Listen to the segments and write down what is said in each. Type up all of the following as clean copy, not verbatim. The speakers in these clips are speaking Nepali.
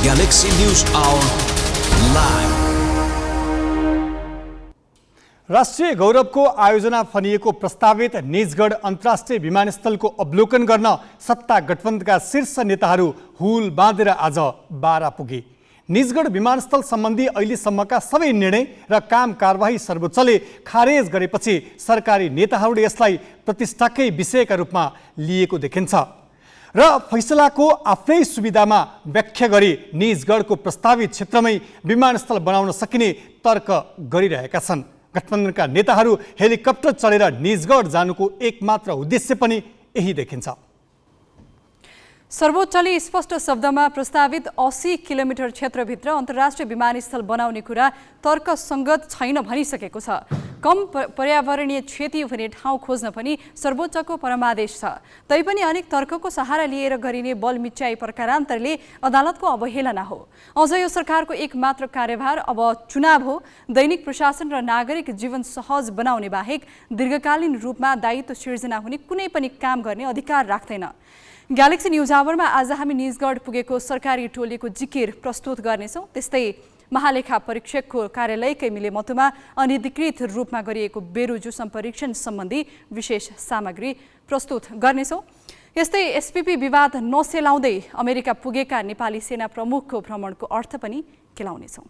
Galaxy News Hour Live। राष्ट्रिय गौरवको आयोजना फनिएको प्रस्तावित निजगढ अन्तर्राष्ट्रिय विमानस्थलको अवलोकन गर्न सत्ता गठबन्धनका शीर्ष नेताहरू हुल बाँधेर आज बारा पुगे। निजगढ विमानस्थल सम्बन्धी अहिलेसम्मका सबै निर्णय र काम कारबाही सर्वोच्चले खारेज गरेपछि सरकारी नेताहरूले यसलाई प्रतिष्ठाकै विषयका रूपमा लिएको देखिन्छ र फैसलाको आफ्नै सुविधामा व्याख्या गरी निजगढको प्रस्तावित क्षेत्रमै विमानस्थल बनाउन सकिने तर्क गरिरहेका छन्। गठबन्धनका नेताहरू हेलिकप्टर चढेर निजगढ जानुको एकमात्र उद्देश्य पनि यही देखिन्छ। सर्वोच्चले स्पष्ट शब्दमा प्रस्तावित 80 किलोमिटर क्षेत्रभित्र अन्तर्राष्ट्रिय विमानस्थल बनाउने कुरा तर्कसङ्गत छैन भनिसकेको छ। कम पर्यावरणीय क्षति हुने ठाउँ खोज्न पनि सर्वोच्चको परमादेश छ। तैपनि अनेक तर्कको सहारा लिएर गरिने बल मिच्याई प्रकारान्तरले अदालतको अवहेलना हो। अझ यो सरकारको एकमात्र कार्यभार अब चुनाव हो। दैनिक प्रशासन र नागरिक जीवन सहज बनाउने बाहेक दीर्घकालीन रूपमा दायित्व सिर्जना हुने कुनै पनि काम गर्ने अधिकार राख्दैन। ग्यालेक्सी न्युज आवरमा आज हामी निजगढ पुगेको सरकारी टोलीको जिकिर प्रस्तुत गर्नेछौँ। त्यस्तै महालेखा परीक्षकको कार्यालयकै मिलेमतोमा अनधिकृत रूपमा गरिएको बेरोजु सम्परीक्षण सम्बन्धी विशेष सामग्री प्रस्तुत गर्नेछौँ। यस्तै एसपीपी विवाद नसेलाउँदै अमेरिका पुगेका नेपाली सेना प्रमुखको भ्रमणको अर्थ पनि केलाउनेछौँ।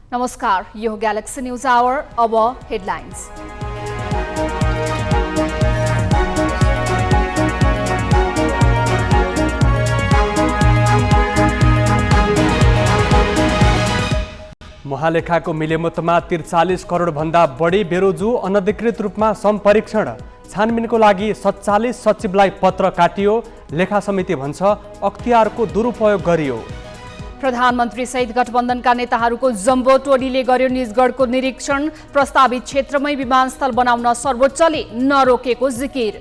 नमस्कार, यो ग्यालेक्सी न्युज आवर। अब हेडलाइन्स। महालेखाको मिलेमतोमा 43 करोड भन्दा बढी बेरोजु अनधिकृत रूपमा सम्परीक्षण। छानबिनको लागि 47 सचिवलाई पत्र काटियो। लेखा समिति भन्छ अख्तियारको दुरुपयोग गरियो। प्रधानमन्त्री सहित गठबन्धनका नेताहरूको जम्बो टोलीले गर्यो निजगढको निरीक्षण। प्रस्तावित क्षेत्रमै विमानस्थल बनाउन सर्वोच्चले नरोकेको जिकिर।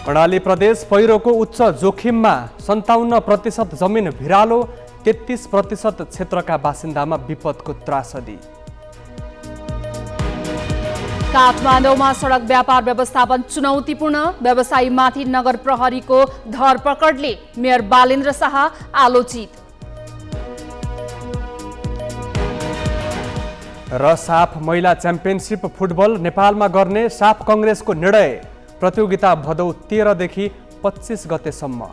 कर्णाली प्रदेश पहिरोको उच्च जोखिममा 57% जमिन भिरालो। 33% क्षेत्रका बासिन्दामा विपदको त्रासदी। काठमाडौँमा सडक व्यापार व्यवस्थापन चुनौतीपूर्ण। व्यवसायीमाथि नगर प्रहरीको धरपकडले मेयर बालेन्द्र शाह आलोचित। र साफ महिला च्याम्पियनसिप फुटबल नेपालमा गर्ने साफ कङ्ग्रेसको निर्णय। प्रतियोगिता भदौ 13 देखि 25 गतेसम्म।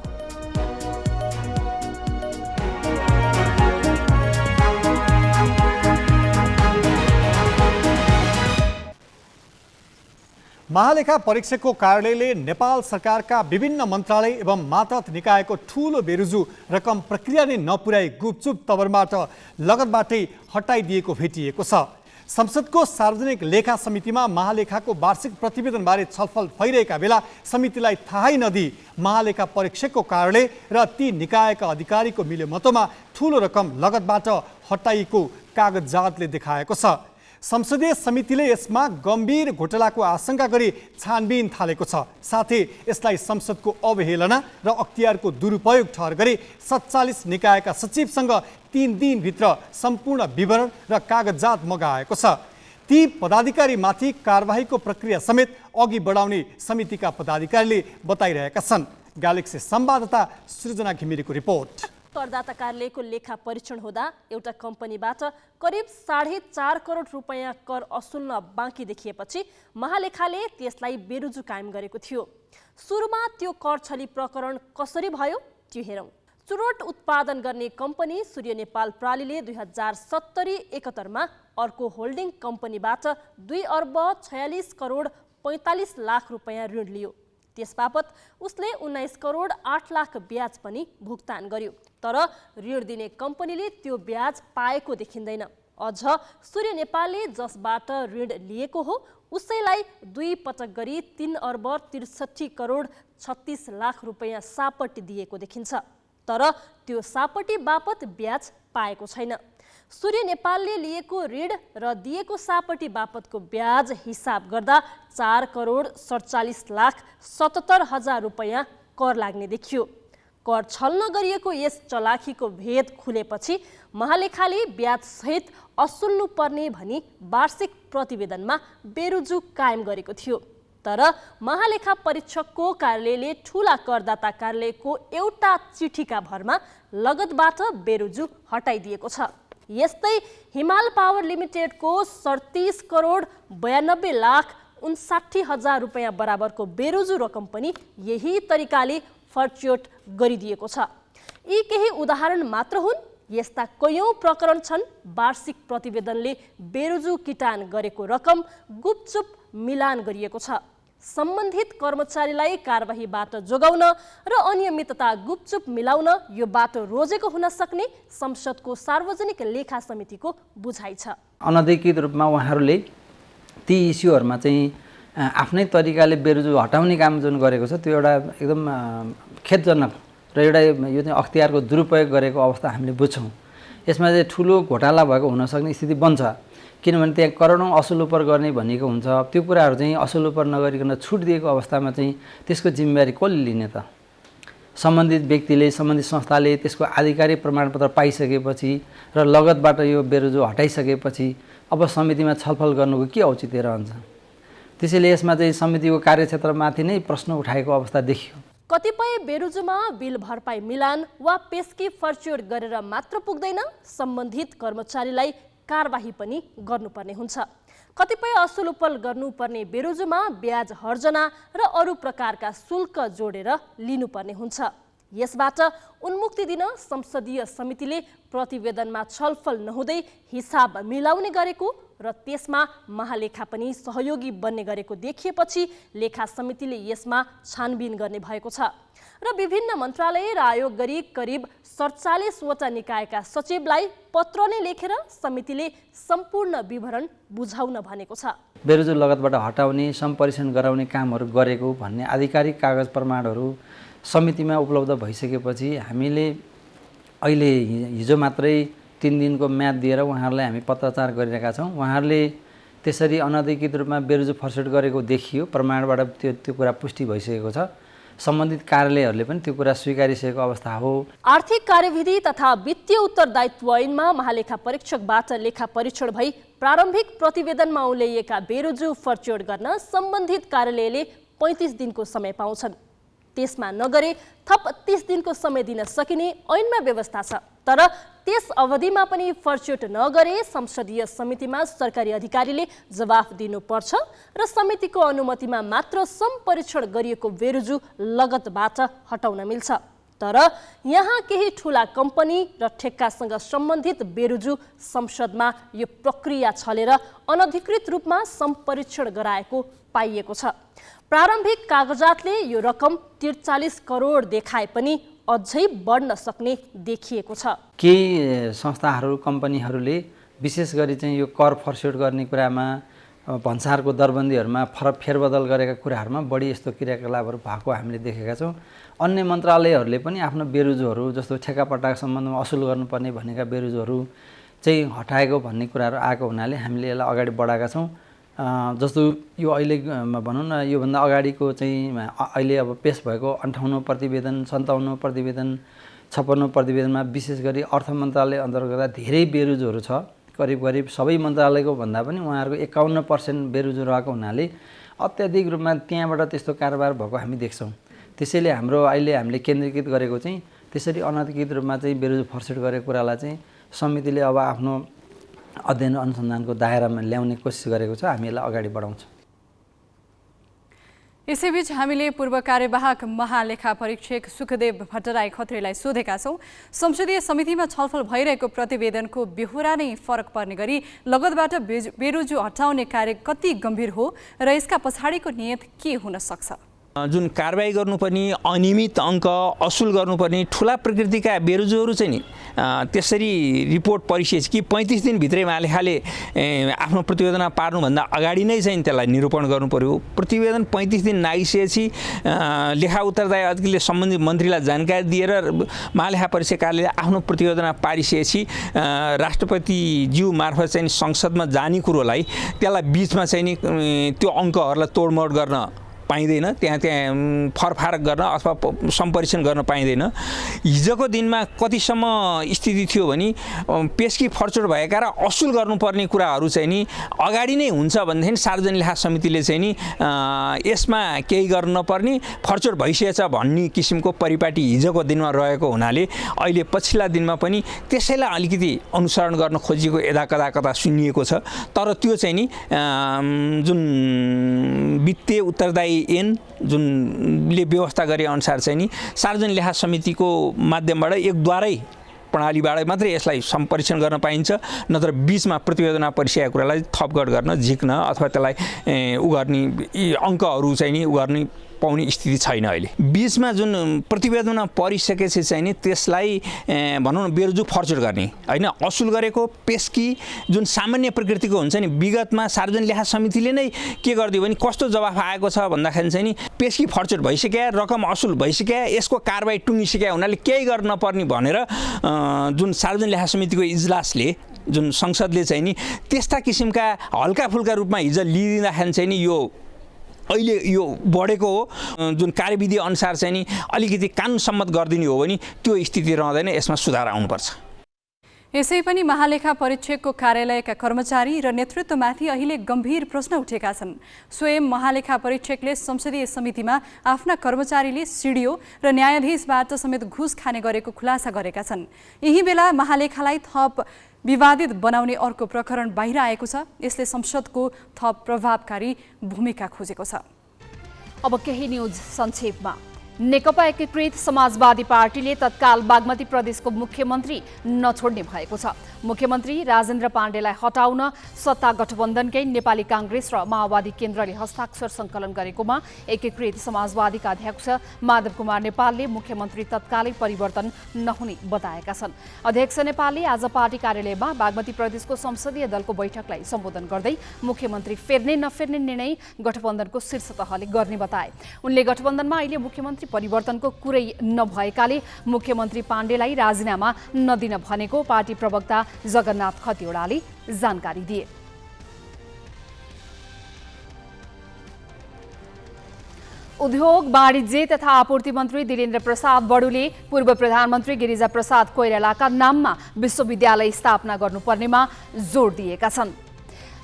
महालेखा परीक्षकको कार्यालयले नेपाल सरकारका विभिन्न मन्त्रालय एवं मातहत निकायको ठूलो बेरुजु रकम प्रक्रिया नै नपुर्याई गुपचुप तवरबाट लगतबाटै हटाइदिएको भेटिएको छ। संसदको सार्वजनिक लेखा समितिमा महालेखाको वार्षिक प्रतिवेदनबारे छलफल भइरहेका बेला समितिलाई थाहै नदिई महालेखा परीक्षकको कार्यालय र ती निकायका अधिकारीको मिलेमतोमा ठूलो रकम लगतबाट हटाइएको कागजातले देखाएको छ। संसदीय समितिले यसमा गम्भीर घोटालाको आशंका गरी छानबिन थालेको छ। साथै यसलाई संसदको अवहेलना र अख्तियारको दुरुपयोग ठहर गरी 47 निकायका सचिवसँग 3 दिनभित्र सम्पूर्ण विवरण र कागजात मगाएको छ। ती पदाधिकारीमाथि कारबाहीको प्रक्रिया समेत अघि बढाउने समितिका पदाधिकारीले बताइरहेका छन्। ग्यालेक्सी संवाददाता सृजना घिमिरेको रिपोर्ट। करदाता कार्यालयको लेखा परीक्षण हुँदा एउटा कम्पनीबाट करिब 4.5 करोड रुपैयाँ कर असुल्न बाँकी देखिएपछि महालेखाले त्यसलाई बेरुजु कायम गरेको थियो। सुरुमा त्यो कर छली प्रकरण कसरी भयो त्यो हेरौँ। चुरोट उत्पादन गर्ने कम्पनी सूर्य नेपाल प्रालीले 2070-71 मा अर्को होल्डिङ कम्पनीबाट 2 अर्ब 46 करोड 45 लाख रुपैयाँ ऋण लियो। त्यसबापत उसले 19 करोड 8 लाख ब्याज पनि भुक्तान गर्यो। तर ऋण दिने कम्पनीले त्यो ब्याज पाएको देखिँदैन। अझ सूर्य नेपालले जसबाट ऋण लिएको हो उसैलाई 2 पटक गरी 3 अर्ब 63 करोड 36 लाख रुपैयाँ सापट्टि दिएको देखिन्छ। तर त्यो सापट्टि बापत ब्याज पाएको छैन। सूर्य नेपालले लिएको ऋण र दिएको सापटी बापतको ब्याज हिसाब गर्दा 4,47,77,000 रुपैयाँ कर लाग्ने देखियो। कर छल्न गरिएको यस चलाखीको भेद खुलेपछि महालेखाले ब्याजसहित असुल्नु पर्ने भनी वार्षिक प्रतिवेदनमा बेरुजु कायम गरेको थियो। तर महालेखा परीक्षकको कार्यालयले ठूला करदाता कार्यालयको एउटा चिठीका भरमा लगतबाट बेरुजु हटाइदिएको छ। यस्तै हिमाल पावर लिमिटेडको 37,92,59,60,000 रुपैयाँ बराबरको बेरुजु रकम पनि यही तरिकाले फर्च्योट गरिदिएको छ। यी केही उदाहरण मात्र हुन्। यस्ता कयौं प्रकरण छन्। वार्षिक प्रतिवेदनले बेरुजु किटान गरेको रकम गुपचुप मिलान गरिएको छ। सम्बन्धित कर्मचारीलाई कारबाहीबाट जोगाउन र अनियमितता गुपचुप मिलाउन यो बाटो रोजेको हुन सक्ने संसदको सार्वजनिक लेखा समितिको बुझाइ छ। अनधिकृत रूपमा उहाँहरूले ती इस्युहरूमा चाहिँ आफ्नै तरिकाले बेरुजु हटाउने काम जुन गरेको छ त्यो एउटा एकदम खेदजनक र एउटा यो चाहिँ अख्तियारको दुरुपयोग गरेको अवस्था हामीले बुझ्छौँ। यसमा चाहिँ ठुलो घोटाला भएको हुनसक्ने स्थिति बन्छ, किनभने त्यहाँ करोडौँ असुल उपर गर्ने भनेको हुन्छ। त्यो कुराहरू चाहिँ असुल उपर नगरिकन छुट दिएको अवस्थामा चाहिँ त्यसको जिम्मेवारी कसले लिने त? सम्बन्धित व्यक्तिले, सम्बन्धित संस्थाले त्यसको आधिकारिक प्रमाणपत्र पाइसकेपछि र लगतबाट यो बेरुजु हटाइसकेपछि अब समितिमा छलफल गर्नुको के औचित्य रहन्छ? त्यसैले यसमा चाहिँ समितिको कार्यक्षेत्रमाथि नै प्रश्न उठाएको अवस्था देखियो। कतिपय बेरुजुमा बिल भरपाई मिलान वा पेस्की फर्च्योट गरेर मात्र पुग्दैन, सम्बन्धित कर्मचारीलाई कारबाही पनि गर्नुपर्ने हुन्छ। कतिपय असुल उपल गर्नुपर्ने बेरुजुमा ब्याज हर्जना र अरू प्रकारका शुल्क जोडेर लिनुपर्ने हुन्छ। यसबाट उन्मुक्ति दिन संसदीय समितिले प्रतिवेदनमा छलफल नहुँदै हिसाब मिलाउने गरेको र त्यसमा महालेखा पनि सहयोगी बन्ने गरेको देखिएपछि लेखा समितिले यसमा छानबिन गर्ने भएको छ र विभिन्न मन्त्रालय र आयोग गरी करिब 47वटा निकायका सचिवलाई पत्र नै लेखेर समितिले सम्पूर्ण विवरण बुझाउन भनेको छ। बेरुजु लगतबाट हटाउने, सम्परीक्षण गराउने कामहरू गरेको भन्ने आधिकारिक कागज प्रमाणहरू समितिमा उपलब्ध भइसकेपछि हामीले अहिले हिजो मात्रै 3 दिनको म्याद दिएर उहाँहरूलाई हामी पत्रचार गरिरहेका छौँ। उहाँहरूले त्यसरी अनधिकृत रूपमा बेरुजु फर्सेट गरेको देखियो, प्रमाणबाट त्यो कुरा पुष्टि भइसकेको छ। सम्बन्धित कार्यालयहरूले पनि त्यो कुरा स्वीकारिसकेको अवस्था हो। आर्थिक कार्यविधि तथा वित्तीय उत्तरदायित्व ऐनमा महालेखा परीक्षकबाट लेखा परीक्षण भई प्रारम्भिक प्रतिवेदनमा उल्लेखिएका बेरुजु फर्च्योट गर्न सम्बन्धित कार्यालयले 35 दिनको समय पाउँछन्। त्यसमा नगरे थप 30 दिनको समय दिन सकिने ऐनमा व्यवस्था छ। तर त्यस अवधिमा पनि फर्च्योट नगरे संसदीय समितिमा सरकारी अधिकारीले जवाफ दिनुपर्छ र समितिको अनुमतिमा मात्र सम्परीक्षण गरिएको बेरुजु लगतबाट हटाउन मिल्छ। तर यहाँ केही ठूला कम्पनी र ठेक्कासँग सम्बन्धित बेरुजु संसदमा यो प्रक्रिया छलेर अनधिकृत रूपमा सम्परीक्षण गराएको पाइएको छ। प्रारम्भिक कागजातले यो रकम 43 करोड देखाए पनि अझै बढ्न सक्ने देखिएको छ। केही संस्थाहरू, कम्पनीहरूले विशेष गरी चाहिँ यो कर फर्स्योट गर्ने कुरामा, भन्सारको दरबन्दीहरूमा फेरबदल गरेका कुराहरूमा बढी यस्तो क्रियाकलापहरू भएको हामीले देखेका छौँ। अन्य मन्त्रालयहरूले पनि आफ्नो बेरुजुहरू जस्तो ठेक्कापट्टाको सम्बन्धमा असुल गर्नुपर्ने भनेका बेरुजुहरू चाहिँ हटाएको भन्ने कुराहरू आएको हुनाले हामीले यसलाई अगाडि बढाएका छौँ। जस्तो यो अहिले भनौँ न, योभन्दा अगाडिको चाहिँ अहिले अब पेस भएको 58 प्रतिवेदन, 57 प्रतिवेदन, 56 प्रतिवेदनमा विशेष गरी अर्थ मन्त्रालय अन्तर्गत धेरै बेरुजुहरू छ। करिब सबै मन्त्रालयको भन्दा पनि उहाँहरूको 51% बेरुजु रहेको हुनाले अत्याधिक रूपमा त्यहाँबाट त्यस्तो कारोबार भएको हामी देख्छौँ। त्यसैले हामीले केन्द्रीकृत गरेको चाहिँ त्यसरी अनधिकृत रूपमा चाहिँ बेरुजु फर्सेट गरेको कुरालाई चाहिँ समितिले अब आफ्नो अध्ययन अनुसन्धानको दायरामा ल्याउने कोसिस गरेको छ। हामी यसलाई अगाडि बढाउँछौँ। यसैबीच हामीले पूर्व कार्यवाहक महालेखा परीक्षक सुखदेव भट्टराई खत्रीलाई सोधेका छौँ। संसदीय समितिमा छलफल भइरहेको प्रतिवेदनको बेहोरा नै फरक पर्ने गरी लगतबाट बेरुजु हटाउने कार्य कति गम्भीर हो र यसका पछाडिको नियत के हुन सक्छ? जुन कारबाही गर्नुपर्ने अनियमित अङ्क असुल गर्नुपर्ने ठुला प्रकृतिका बेरोजुहरू चाहिँ नि त्यसरी रिपोर्ट परिसकेपछि कि 35 दिनभित्रै महालेखाले आफ्नो प्रतिवेदन पार्नुभन्दा अगाडि नै चाहिँ त्यसलाई निरूपण गर्नु पर्यो। प्रतिवेदन 35 दिन नागिसकेपछि लेखा उत्तरदायी अधिकारीले सम्बन्धित मन्त्रीलाई जानकारी दिएर महालेखा परीक्षा कार्यालयले आफ्नो प्रतिवेदन पारिसकेपछि राष्ट्रपतिज्यू मार्फत चाहिँ संसदमा जाने कुरोलाई त्यसलाई बिचमा चाहिँ नि त्यो अङ्कहरूलाई तोडमोड गर्न पाइँदैन, त्यहाँ फरफारक गर्न अथवा सम्परीक्षण गर्न पाइँदैन। हिजोको दिनमा कतिसम्म स्थिति थियो भने पेस्की फर्चोट भएका र असुल गर्नुपर्ने कुराहरू चाहिँ नि अगाडि नै हुन्छ भनेदेखि सार्वजनिक लेखा समितिले चाहिँ नि यसमा केही गर्नु नपर्ने फर्चोट भइसकेछ भन्ने किसिमको परिपाटी हिजोको दिनमा रहेको हुनाले अहिले पछिल्ला दिनमा पनि त्यसैलाई अलिकति अनुसरण गर्न खोजिएको यदाकदा सुनिएको छ। तर त्यो चाहिँ नि जुन वित्तीय उत्तरदायी जुनले व्यवस्था गरे अनुसार चाहिँ नि सार्वजनिक लेखा समितिको माध्यमबाट एकद्वारै प्रणालीबाट मात्रै यसलाई सम्परीक्षण गर्न पाइन्छ, नत्र बिचमा प्रतिवेदन परिसकेका कुरालाई थपगढ गर्न झिक्न अथवा त्यसलाई उ गर्ने अङ्कहरू चाहिँ नि उ गर्ने पाउने स्थिति छैन। अहिले बिचमा जुन प्रतिवेदनमा परिसकेपछि चाहिँ नि त्यसलाई भनौँ न बेरोजुक फर्चोट गर्ने होइन, असुल गरेको पेस्की जुन सामान्य प्रकृतिको हुन्छ नि विगतमा सार्वजनिक लेखा समितिले नै के गरिदियो भने कस्तो जवाफ आएको छ भन्दाखेरि चाहिँ नि पेस्की फर्चोट भइसक्यो, रकम असुल भइसक्यो, यसको कारबाही टुङ्गिसक्यो हुनाले केही गर्न नपर्ने भनेर जुन सार्वजनिक लेखा समितिको इजलासले जुन संसदले चाहिँ नि त्यस्ता किसिमका हल्का फुल्का रूपमा हिजो लिइदिँदाखेरि चाहिँ नि यो अहिले यो बढेको हो जुन कार्यविधि अनुसार चाहिँ नि अलिकति कानुन सम्मत गरिदिने हो भने त्यो स्थिति रहँदैन, यसमा सुधार आउनुपर्छ। यसै पनि महालेखा परीक्षकको कार्यालयका कर्मचारी र नेतृत्वमाथि अहिले गम्भीर प्रश्न उठेका छन्। स्वयं महालेखा परीक्षकले संसदीय समितिमा आफ्ना कर्मचारीले सिडिओ र न्यायाधीशबाट समेत घुस खाने गरेको खुलासा गरेका छन्। यही बेला महालेखालाई थप विवादित बनाउने अर्को प्रकरण बाहिर आएको छ। यसले संसदको थप प्रभावकारी भूमिका खोजेको छ। अब केही न्युज संक्षेपमा। नेकपा एकीकृत समाजवादी पार्टीले तत्काल बागमती प्रदेशको मुख्यमन्त्री नछोड्ने भएको छ। मुख्यमन्त्री राजेन्द्र पाण्डेलाई हटाउन सत्ता गठबन्धनकै नेपाली काङ्ग्रेस र माओवादी केन्द्रले हस्ताक्षर सङ्कलन गरेकोमा एकीकृत समाजवादीका अध्यक्ष माधव कुमार नेपालले मुख्यमन्त्री तत्कालै परिवर्तन नहुने बताएका छन्। अध्यक्ष नेपालले आज पार्टी कार्यालयमा बागमती प्रदेशको संसदीय दलको बैठकलाई सम्बोधन गर्दै मुख्यमन्त्री फेर्ने नफेर्ने निर्णय गठबन्धनको शीर्ष तहले गर्ने बताए। उनले गठबन्धनमा अहिले मुख्यमन्त्री परिवर्तनको कुरै नभएकाले मुख्यमन्त्री पाण्डेलाई राजीनामा नदिन भनेको पार्टी प्रवक्ता जगन्नाथ खतिवड़ाले जानकारी दिए। उद्योग वाणिज्य तथा आपूर्ति मन्त्री दिलेन्द्र प्रसाद बडुले पूर्व प्रधानमन्त्री गिरिजा प्रसाद कोइरालाका नाममा विश्वविद्यालय स्थापना गर्नुपर्नेमा जोड दिएका छन्।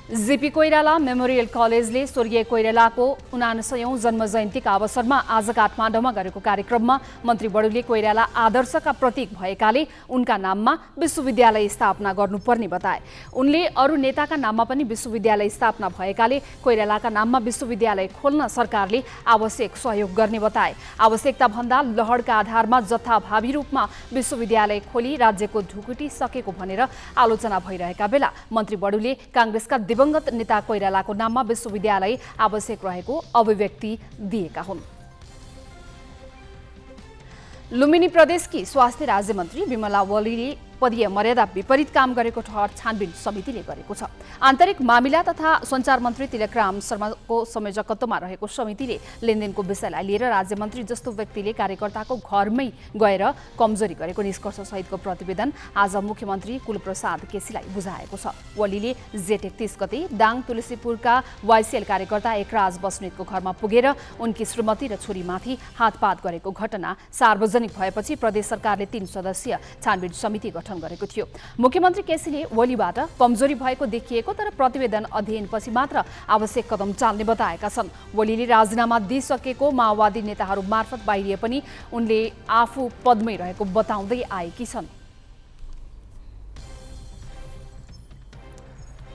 जेपी कोइराला मेमोरियल कलेजले स्वर्गीय कोइरालाको 79औं जन्म जयन्तीका अवसरमा आज काठमाडौँमा गरेको कार्यक्रममा मन्त्री बडुले कोइराला आदर्शका प्रतीक भएकाले उनका नाममा विश्वविद्यालय स्थापना गर्नुपर्ने बताए। उनले अरू नेताका नाममा पनि विश्वविद्यालय स्थापना भएकाले कोइरालाका नाममा विश्वविद्यालय खोल्न सरकारले आवश्यक सहयोग गर्ने बताए। आवश्यकता भन्दा लहरका आधारमा जथाभावी रूपमा विश्वविद्यालय खोली राज्यको ढुकुटी सकेको भनेर आलोचना भइरहेका बेला मन्त्री बडुले काङ्ग्रेसका दिवंगत नेता कोइरालाको नाममा विश्वविद्यालय आवश्यक रहेको अभिव्यक्ति दिएका हुन्। लुम्बिनी प्रदेशकी स्वास्थ्य राज्यमन्त्री विमला ओलीले पदीय मर्यादा विपरीत काम गरेको ठहर छानबिन समितिले गरेको छ। आन्तरिक मामिला तथा सञ्चार मन्त्री तिलकराम शर्माको संयोजकत्वमा रहेको समितिले लेनदेनको विषयलाई लिएर राज्यमन्त्री जस्तो व्यक्तिले कार्यकर्ताको घरमै गएर कमजोरी गरेको निष्कर्ष सहितको प्रतिवेदन आज मुख्यमन्त्री कुलप्रसाद केसीलाई बुझाएको छ। ओलीले जेठ 31 गते दाङ तुलसीपुरका वाइसिएल कार्यकर्ता एकराज बस्नेतको घरमा पुगेर उनकी श्रीमती र छोरीमाथि हातपात गरेको घटना सार्वजनिक भएपछि प्रदेश सरकारले 3 सदस्यीय छानबिन समिति गरेको थियो। मुख्यमन्त्री केसीले ओलीबाट कमजोरी भएको देखिएको तर प्रतिवेदन अध्ययनपछि मात्र आवश्यक कदम चाल्ने बताएका छन्। ओलीले राजीनामा दिइसकेको माओवादी नेताहरू मार्फत बाहिरिए पनि उनले आफू पदमै रहेको बताउँदै आएकी छन्।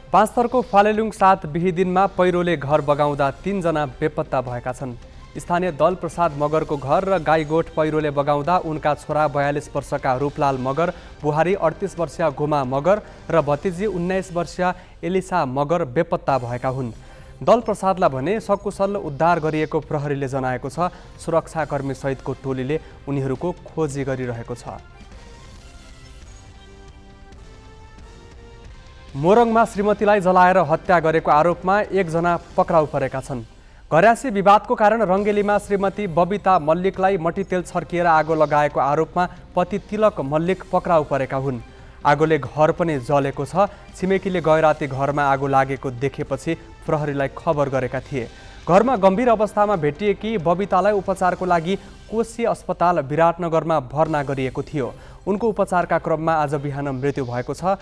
पाँचथरको फालेलुङ 7 बिही दिनमा पहिरोले घर बगाउँदा 3 जना बेपत्ता भएका छन्। स्थानीय दल प्रसाद मगरको घर र गाईगोठ पहिरोले बगाउँदा उनका छोरा 42 वर्षका रूपलाल मगर, बुहारी 38 वर्षीय घुमा मगर र भतिजी 19 वर्षीय एलिसा मगर बेपत्ता भएका हुन्। दल प्रसादलाई भने सकुशल उद्धार गरिएको प्रहरीले जनाएको छ। सुरक्षाकर्मी सहितको टोलीले उनीहरूको खोजी गरिरहेको छ। मोरङमा श्रीमतीलाई जलाएर हत्या गरेको आरोपमा 1 जना पक्राउ परेका छन्। घरायसी विवादको कारण रङ्गेलीमा श्रीमती बबिता मल्लिकलाई मट्टीतेल छर्किएर आगो लगाएको आरोपमा पति तिलक मल्लिक पक्राउ परेका हुन्। आगोले घर पनि जलेको छ। छिमेकीले गैराती घरमा आगो लागेको देखेपछि प्रहरीलाई खबर गरेका थिए। घरमा गम्भीर अवस्थामा भेटिएकी बबितालाई उपचारको लागि कोशी अस्पताल विराटनगरमा भर्ना गरिएको थियो। उनको उपचारका क्रममा आज बिहान मृत्यु भएको छ।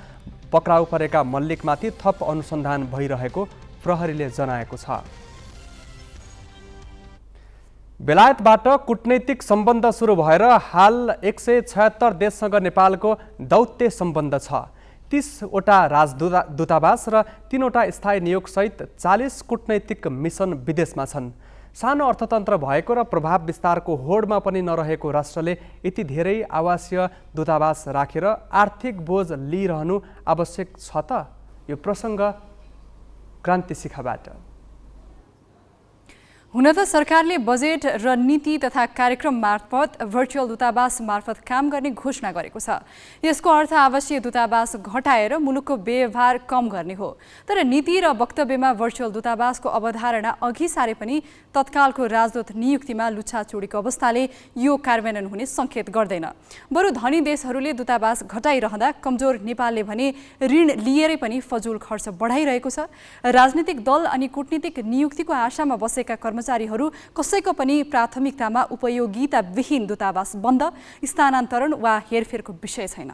पक्राउ परेका मल्लिकमाथि थप अनुसन्धान भइरहेको प्रहरीले जनाएको छ। बेलायतबाट कूटनैतिक सम्बन्ध सुरु भएर हाल 176 देशसँग नेपालको दौत्य सम्बन्ध छ। 30 वटा राजदूतावास र 3 वटा स्थायी नियोगसहित 40 कूटनैतिक मिसन विदेशमा छन्। सानो अर्थतन्त्र भएको र प्रभाव विस्तारको होडमा पनि नरहेको राष्ट्रले यति धेरै आवासीय दूतावास राखेर आर्थिक बोझ लिइरहनु आवश्यक छ त? यो प्रसङ्ग क्रान्ति शिखाबाट। हुन त सरकारले बजेट र नीति तथा कार्यक्रम मार्फत भर्चुअल दूतावास मार्फत काम गर्ने घोषणा गरेको छ। यसको अर्थ आवासीय दूतावास घटाएर मुलुकको व्यवहार कम गर्ने हो। तर नीति र वक्तव्यमा भर्चुअल दूतावासको अवधारणा अघि सारे पनि तत्कालको राजदूत नियुक्तिमा लुच्छाचुडीको अवस्थाले यो कार्यान्वयन हुने सङ्केत गर्दैन। बरु धनी देशहरूले दूतावास घटाइरहँदा कमजोर नेपालले भने ऋण लिएरै पनि फजुल खर्च बढाइरहेको छ। राजनीतिक दल अनि कूटनीतिक नियुक्तिको आशामा बसेका कर्मचारीहरू कसैको पनि प्राथमिकतामा उपयोगिताविहीन दूतावास बन्द, स्थानान्तरण वा हेरफेरको विषय छैन।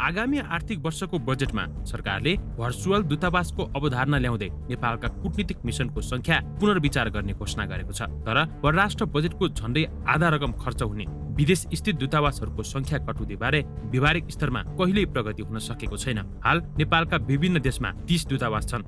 आगामी आर्थिक वर्षको बजेटमा सरकारले भर्चुअल दूतावासको अवधारणा ल्याउँदै नेपालका कूटनीतिक मिसनको संख्या पुनर्विचार गर्ने घोषणा गरेको छ। तर परराष्ट्र बजेटको झण्डै आधा रकम खर्च हुने विदेश स्थित दूतावासहरूको संख्या कटौती बारे व्यावहारिक स्तरमा कहिल्यै प्रगति हुन सकेको छैन। हाल नेपालका विभिन्न देशमा 30 दूतावास छन्।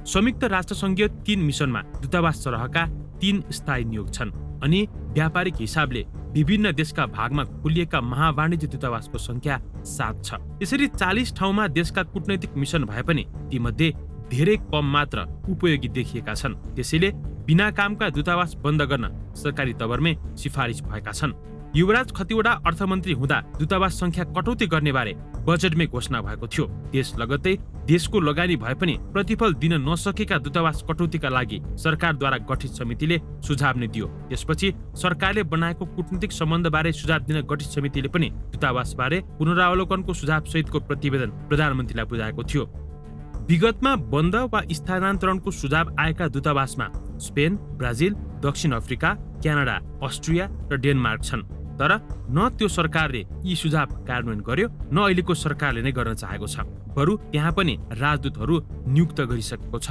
संयुक्त राष्ट्रसङ्घीय 3 मिसनमा दूतावास सरहका 3 स्थायी नियोग छन् अनि व्यापारिक हिसाबले विभिन्न देशका भागमा खोलिएका महावाणिज्य दूतावासको संख्या 7 छ। यसरी 40 ठाउँमा देशका कूटनैतिक मिसन भए पनि तीमध्ये धेरै कम मात्र उपयोगी देखिएका छन्। त्यसैले बिना कामका दूतावास बन्द गर्न सरकारी तवरमै सिफारिस भएका छन्। युवराज खतिवडा अर्थमन्त्री हुँदा दूतावास संख्या कटौती गर्ने बारे बजेटमै घोषणा भएको थियो। त्यस लगत्तै देशको लगानी भए पनि प्रतिफल दिन नसकेका दूतावास कटौतीका लागि सरकारद्वारा गठित समितिले सुझाव नै दियो। त्यसपछि सरकारले बनाएको कूटनीतिक सम्बन्धबारे सुझाव दिन गठित समितिले पनि दूतावासबारे पुनरावलोकनको सुझाव सहितको प्रतिवेदन प्रधानमन्त्रीलाई बुझाएको थियो। विगतमा बन्द वा स्थानान्तरणको सुझाव आएका दूतावासमा स्पेन, ब्राजिल, दक्षिण अफ्रिका, क्यानाडा, अस्ट्रिया र डेनमार्क छन्। तर न त्यो सरकारले यी सुझाव कार्यान्वयन गर्यो न अहिलेको सरकारले नै गर्न चाहेको छ। बरु त्यहाँ पनि राजदूतहरू नियुक्त गरिसकेको छ।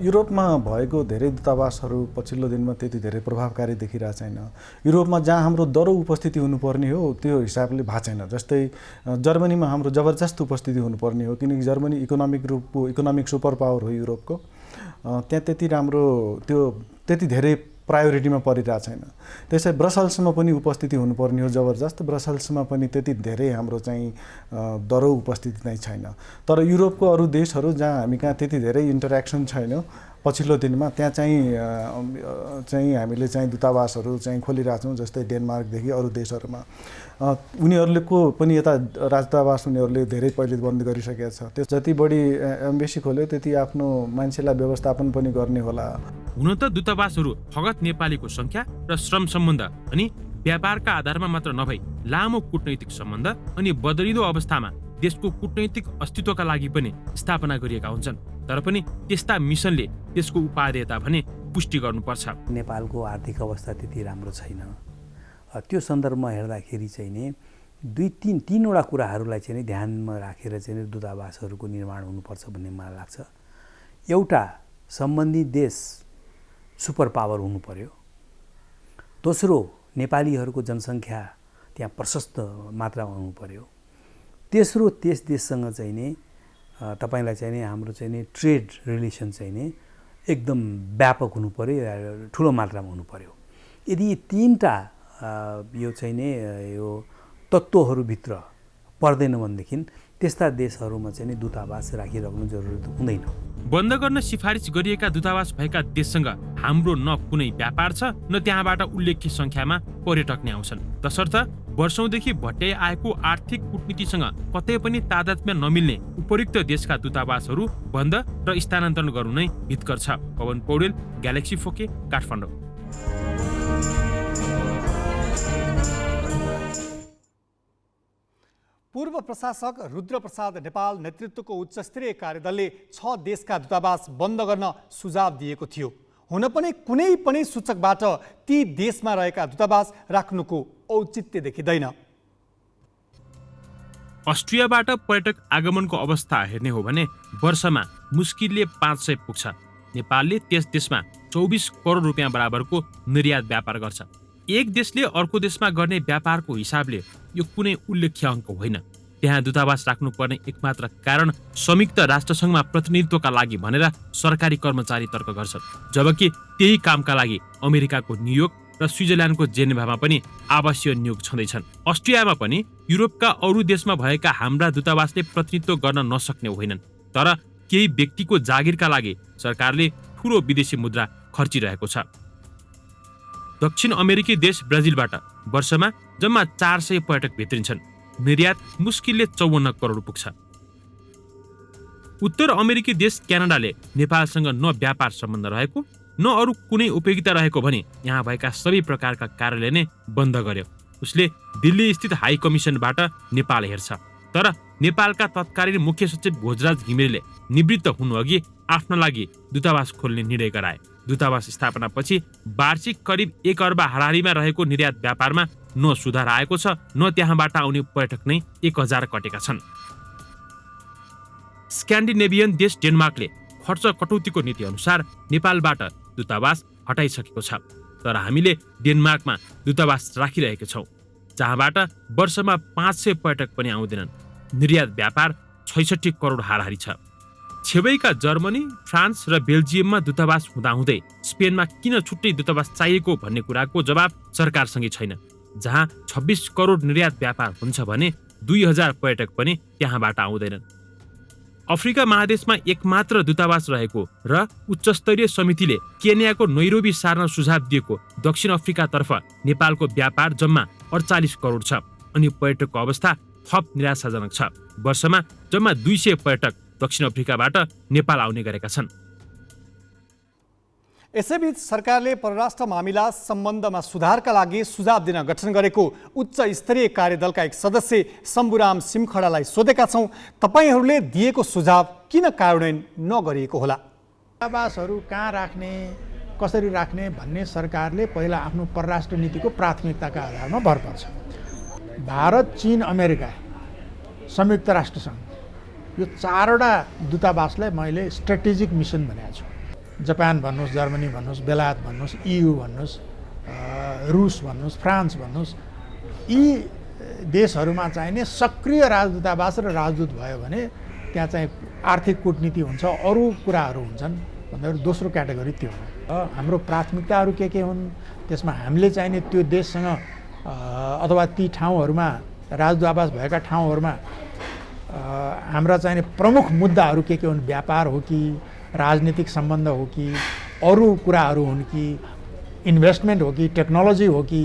युरोपमा भएको धेरै दूतावासहरू पछिल्लो दिनमा त्यति धेरै प्रभावकारी देखिरहेको छैन। युरोपमा जहाँ हाम्रो दरो उपस्थिति हुनुपर्ने हो त्यो हिसाबले भएको छैन। जस्तै जर्मनीमा हाम्रो जबरजस्त उपस्थिति हुनुपर्ने हो, किनकि जर्मनी इकोनोमिक सुपर पावर हो युरोपको। त्यहाँ त्यति राम्रो त्यो त्यति धेरै प्रायोरिटीमा परिरहेको छैन। त्यसै ब्रसल्समा पनि उपस्थिति हुनुपर्ने हो जबरजस्त, ब्रसल्समा पनि त्यति धेरै हाम्रो चाहिँ दरो उपस्थिति नै छैन। तर युरोपको अरू देशहरू जहाँ हामी कहाँ त्यति धेरै इन्टरेक्सन छैन पछिल्लो दिनमा, त्यहाँ चाहिँ हामीले चाहिँ दूतावासहरू चाहिँ खोलिरहेको छौँ। जस्तै डेनमार्कदेखि अरू देशहरूमा उनीहरूको पनि यता राजदूतावास उनीहरूले धेरै पहिले बन्द गरिसकेको छ। त्यस जति बढी एम्बेसी खोल्यो त्यति आफ्नो मान्छेलाई व्यवस्थापन पनि गर्ने होला। हुन त दूतावासहरू फगत नेपालीको संख्या र श्रम सम्बन्ध अनि व्यापारका आधारमा मात्र नभई लामो कूटनैतिक सम्बन्ध अनि बदलिँदो अवस्थामा देशको कूटनैतिक अस्तित्वका लागि पनि स्थापना गरिएका हुन्छन्। तर पनि त्यस्ता मिसनले त्यसको उपादेयता भने पुष्टि गर्नुपर्छ। नेपालको आर्थिक अवस्था त्यति राम्रो छैन। त्यो सन्दर्भमा हेर्दाखेरि चाहिँ नि तीनवटा कुराहरूलाई चाहिँ ध्यानमा राखेर चाहिँ दूतावासहरूको निर्माण हुनुपर्छ भन्ने मलाई लाग्छ। एउटा, सम्बन्धित देश सुपर पावर हुनु पर्यो। दोस्रो, नेपालीहरूको जनसङ्ख्या त्यहाँ प्रशस्त मात्रामा हुनु पर्यो। तेस्रो, त्यस देशसँग चाहिँ नि तपाईँलाई चाहिँ नि हाम्रो चाहिँ नि ट्रेड रिलेसन चाहिँ नि एकदम व्यापक हुनु पर्यो, ठुलो मात्रामा हुनु पर्यो। यदि यी तीनटा यो चाहिँ नि यो तत्त्वहरूभित्र पर्दैन भनेदेखि त्यस्ता देशहरूमा चाहिँ नि दूतावास राखिराख्नु जरुरी हुँदैन। बन्द गर्न सिफारिस गरिएका दूतावास भएका देशसँग हाम्रो न कुनै व्यापार छ न त्यहाँबाट उल्लेख्य संख्यामा पर्यटक नै आउँछन्। तसर्थ वर्षौंदेखि भट्याइ आएको आर्थिक कूटनीतिसँग कतै पनि तादात्म्य नमिल्ने उपयुक्त देशका दूतावासहरू बन्द र स्थानान्तरण गर्नु नै हितकर छ। Pawan Paudel, galaxy 4K, Kathmandu. पूर्व प्रशासक रुद्रप्रसाद नेपाल नेतृत्वको उच्चस्तरीय कार्यदलले 6 देशका दूतावास बन्द गर्न सुझाव दिएको थियो। हुन पनि कुनै पनि सूचकबाट ती देशमा रहेका दूतावास राख्नुको औचित्य देखिँदैन। अस्ट्रियाबाट पर्यटक आगमनको अवस्था हेर्ने हो भने वर्षमा मुस्किलले 500 पुग्छ। नेपालले त्यस देशमा 24 करोड रुपियाँ बराबरको निर्यात व्यापार गर्छ। एक देशले अर्को देशमा गर्ने व्यापारको हिसाबले यो कुनै उल्लेख्य अङ्क होइन। त्यहाँ दूतावास राख्नुपर्ने एकमात्र कारण संयुक्त राष्ट्रसङ्घमा प्रतिनिधित्वका लागि भनेर सरकारी कर्मचारी तर्क गर्छन्, जबकि त्यही कामका लागि अमेरिकाको न्युयोर्क र स्विजरल्यान्डको जेनेभामा पनि आवासीय नियोग छँदैछन्। अस्ट्रियामा पनि युरोपका अरू देशमा भएका हाम्रा दूतावासले प्रतिनिधित्व गर्न नसक्ने होइनन्, तर केही व्यक्तिको जागिरका लागि सरकारले ठूलो विदेशी मुद्रा खर्चिरहेको छ। दक्षिण अमेरिकी देश ब्राजिलबाट वर्षमा जम्मा 400 पर्यटक भित्रिन्छन्। निर्यात मुस्किलले 54 करोड पुग्छ। उत्तर अमेरिकी देश क्यानाडाले नेपालसँग न व्यापार सम्बन्ध रहेको न अरू कुनै उपयोगिता रहेको भने यहाँ भएका सबै प्रकारका कार्यालय नै बन्द गर्यो। उसले दिल्ली स्थित हाई कमिसनबाट नेपाल हेर्छ, तर नेपालका तत्कालीन मुख्य सचिव भोजराज घिमिरेले निवृत्त हुनुअघि आफ्ना लागि दूतावास खोल्ने निर्णय गराए। दूतावास स्थापनापछि वार्षिक करिब 1 अर्ब हाराहारीमा रहेको निर्यात व्यापारमा न सुधार आएको छ न त्यहाँबाट आउने पर्यटक नै 1000 कटेका छन्। स्क्यान्डिनेभियन देश डेनमार्कले खर्च कटौतीको नीति अनुसार नेपालबाट दूतावास हटाइसकेको छ, तर हामीले डेनमार्कमा दूतावास राखिरहेका छौँ, जहाँबाट वर्षमा 500 पर्यटक पनि आउँदैनन्। निर्यात व्यापार 66 करोड हाराहारी छ। छेवैका जर्मनी, फ्रान्स र बेल्जियममा दूतावास हुँदाहुँदै स्पेनमा किन छुट्टै दूतावास चाहिएको भन्ने कुराको जवाब सरकारसँगै छैन। जहाँ 26 करोड निर्यात व्यापार हुन्छ भने 2000 पर्यटक पनि त्यहाँबाट आउँदैनन्। अफ्रिका महादेशमा एकमात्र दूतावास रहेको र उच्चस्तरीय समितिले केन्याको नैरोबी सार्न सुझाव दिएको दक्षिण अफ्रिकातर्फ नेपालको व्यापार जम्मा 48 करोड छ अनि पर्यटकको अवस्था थप निराशाजनक छ। वर्षमा जम्मा 200 पर्यटक दक्षिण अफ्रिकाबाट नेपाल आउने गरेका छन्। यसैबीच सरकारले परराष्ट्र मामिला सम्बन्धमा सुधारका लागि सुझाव दिन गठन गरेको उच्च स्तरीय कार्यदलका एक सदस्य शम्भुराम सिमखडालाई सोधेका छौँ, तपाईहरूले दिएको सुझाव किन कार्यान्वयन नगरिएको होला? दूतावासहरू कहाँ राख्ने, कसरी राख्ने भन्ने सरकारले पहिला आफ्नो परराष्ट्र नीतिको प्राथमिकताका आधारमा भर पर्छ। भारत, चीन, अमेरिका, संयुक्त राष्ट्रसङ्घ यो 4वटा दूतावासलाई मैले स्ट्रेटेजिक मिसन भनेको छु। जापान भन्नुहोस्, जर्मनी भन्नुहोस्, बेलायत भन्नुहोस्, EU भन्नुहोस्, रुस भन्नुहोस्, फ्रान्स भन्नुहोस्, यी देशहरूमा चाहिने सक्रिय राजदूतावास र राजदूत भयो भने त्यहाँ चाहिँ आर्थिक कूटनीति हुन्छ, अरू कुराहरू हुन्छन् भन्दाखेरि दोस्रो क्याटेगोरी त्यो हो। हाम्रो प्राथमिकताहरू के हुन्, त्यसमा हामीले चाहिने त्यो देशसँग अथवा ती ठाउँहरूमा राजदूतावास भएका ठाउँहरूमा हाम्रा चाहिने प्रमुख मुद्दाहरू के हुन्, व्यापार हो कि राजनीतिक सम्बन्ध हो कि अरू कुराहरू हुन् कि इन्भेस्टमेन्ट हो कि टेक्नोलोजी हो कि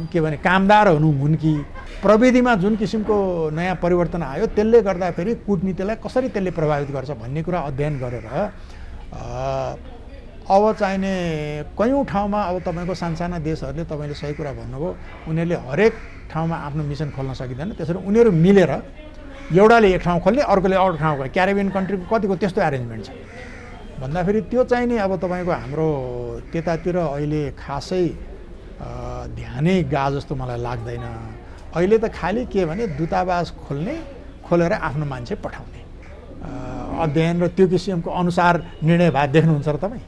के भने कामदार हुन् कि प्रविधिमा जुन किसिमको नयाँ परिवर्तन आयो त्यसले गर्दाखेरि कूटनीतिलाई कसरी त्यसले प्रभावित गर्छ भन्ने कुरा अध्ययन गरेर अब चाहिने कयौँ ठाउँमा अब तपाईँको सानसाना देशहरूले तपाईँले सही कुरा भन्नुभयो, उनीहरूले हरेक ठाउँमा आफ्नो मिसन खोल्न सकिँदैन। त्यसरी उनीहरू मिलेर एउटाले एक ठाउँ खोल्ने, अर्कोले अरू ठाउँ खोल्ने, क्यारिबियन कन्ट्रीको कतिको त्यस्तो एरेन्जमेन्ट छ भन्दाखेरि त्यो चाहिँ नि अब तपाईँको हाम्रो त्यतातिर अहिले खासै ध्यानै गएको जस्तो मलाई लाग्दैन। अहिले त खालि के भने दूतावास खोलेर आफ्नो मान्छे पठाउने अध्ययन र त्यो किसिमको अनुसार निर्णय भए देख्नुहुन्छ र तपाईँ?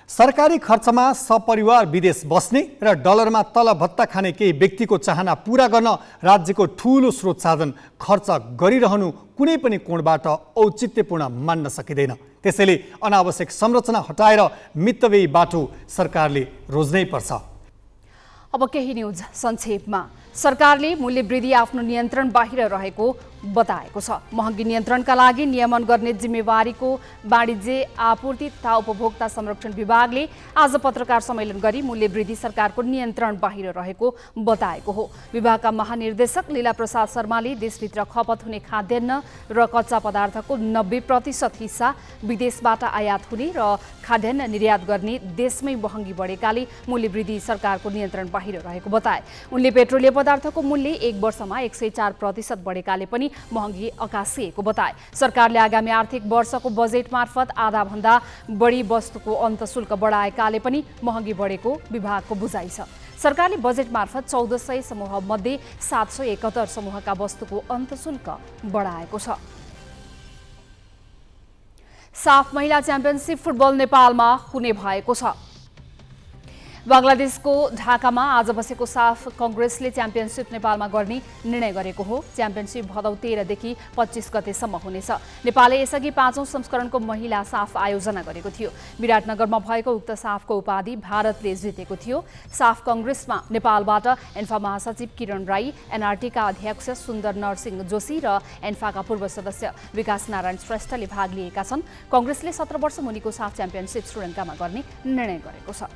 सरकारी खर्चमा सपरिवार विदेश बस्ने र डलरमा तलब भत्ता खाने केही व्यक्तिको चाहना पूरा गर्न राज्यको ठूलो स्रोत साधन खर्च गरिरहनु कुनै पनि कोणबाट औचित्यपूर्ण मान्न सकिँदैन। त्यसैले अनावश्यक संरचना हटाएर मितव्ययी बाटो सरकारले रोज्नै पर्छ। अब केही न्युज संक्षेपमा। सरकारले मूल्यवृद्धि आफ्नो नियन्त्रण बाहिर रहेको बताएको छ। महँगी नियन्त्रणका लागि नियमन गर्ने जिम्मेवारीको वाणिज्य आपूर्ति तथा उपभोक्ता संरक्षण विभागले आज पत्रकार सम्मेलन गरी मूल्यवृद्धि सरकारको नियन्त्रण बाहिर रहेको बताएको हो। विभागका महानिर्देशक लीला प्रसाद शर्माले देशभित्र खपत हुने खाद्यान्न र कच्चा पदार्थको 90% हिस्सा विदेशबाट आयात हुने र खाद्यान्न निर्यात गर्ने देशमै महँगी बढेकाले मूल्यवृद्धि सरकारको नियन्त्रण बाहिर रहेको बताए। उनले पेट्रोलियम पदार्थको मूल्य एक वर्षमा 104% बढेकाले पनि महँगी अकासिएको बताए। सरकारले आगामी आर्थिक वर्षको बजेट मार्फत आधाभन्दा बढी वस्तुको अन्तशुल्क बढाएकाले पनि महँगी बढेको विभागको बुझाइ छ। सरकारले बजेट मार्फत 1400 समूह मध्ये 771 समूहका वस्तुको अन्तशुल्क बढाएको छ। साफ महिला च्याम्पियनसिप फुटबल नेपालमा हुने भएको छ। बङ्गलादेशको ढाकामा आज बसेको साफ कङ्ग्रेसले च्याम्पियनसिप नेपालमा गर्ने निर्णय गरेको हो। च्याम्पियनसिप भदौ 13 देखि 25 गतेसम्म हुनेछ। नेपालले यसअघि 5औं संस्करणको महिला साफ आयोजना गरेको थियो। विराटनगरमा भएको उक्त साफको उपाधि भारतले जितेको थियो। साफ कङ्ग्रेसमा नेपालबाट एन्फा महासचिव किरण राई, एनआरटीका अध्यक्ष सुन्दर नरसिंह जोशी र एन्फाका पूर्व सदस्य विकास नारायण श्रेष्ठले भाग लिएका छन्। कङ्ग्रेसले 17 वर्ष मुनिको साफ च्याम्पियनसिप श्रीलङ्कामा गर्ने निर्णय गरेको छ।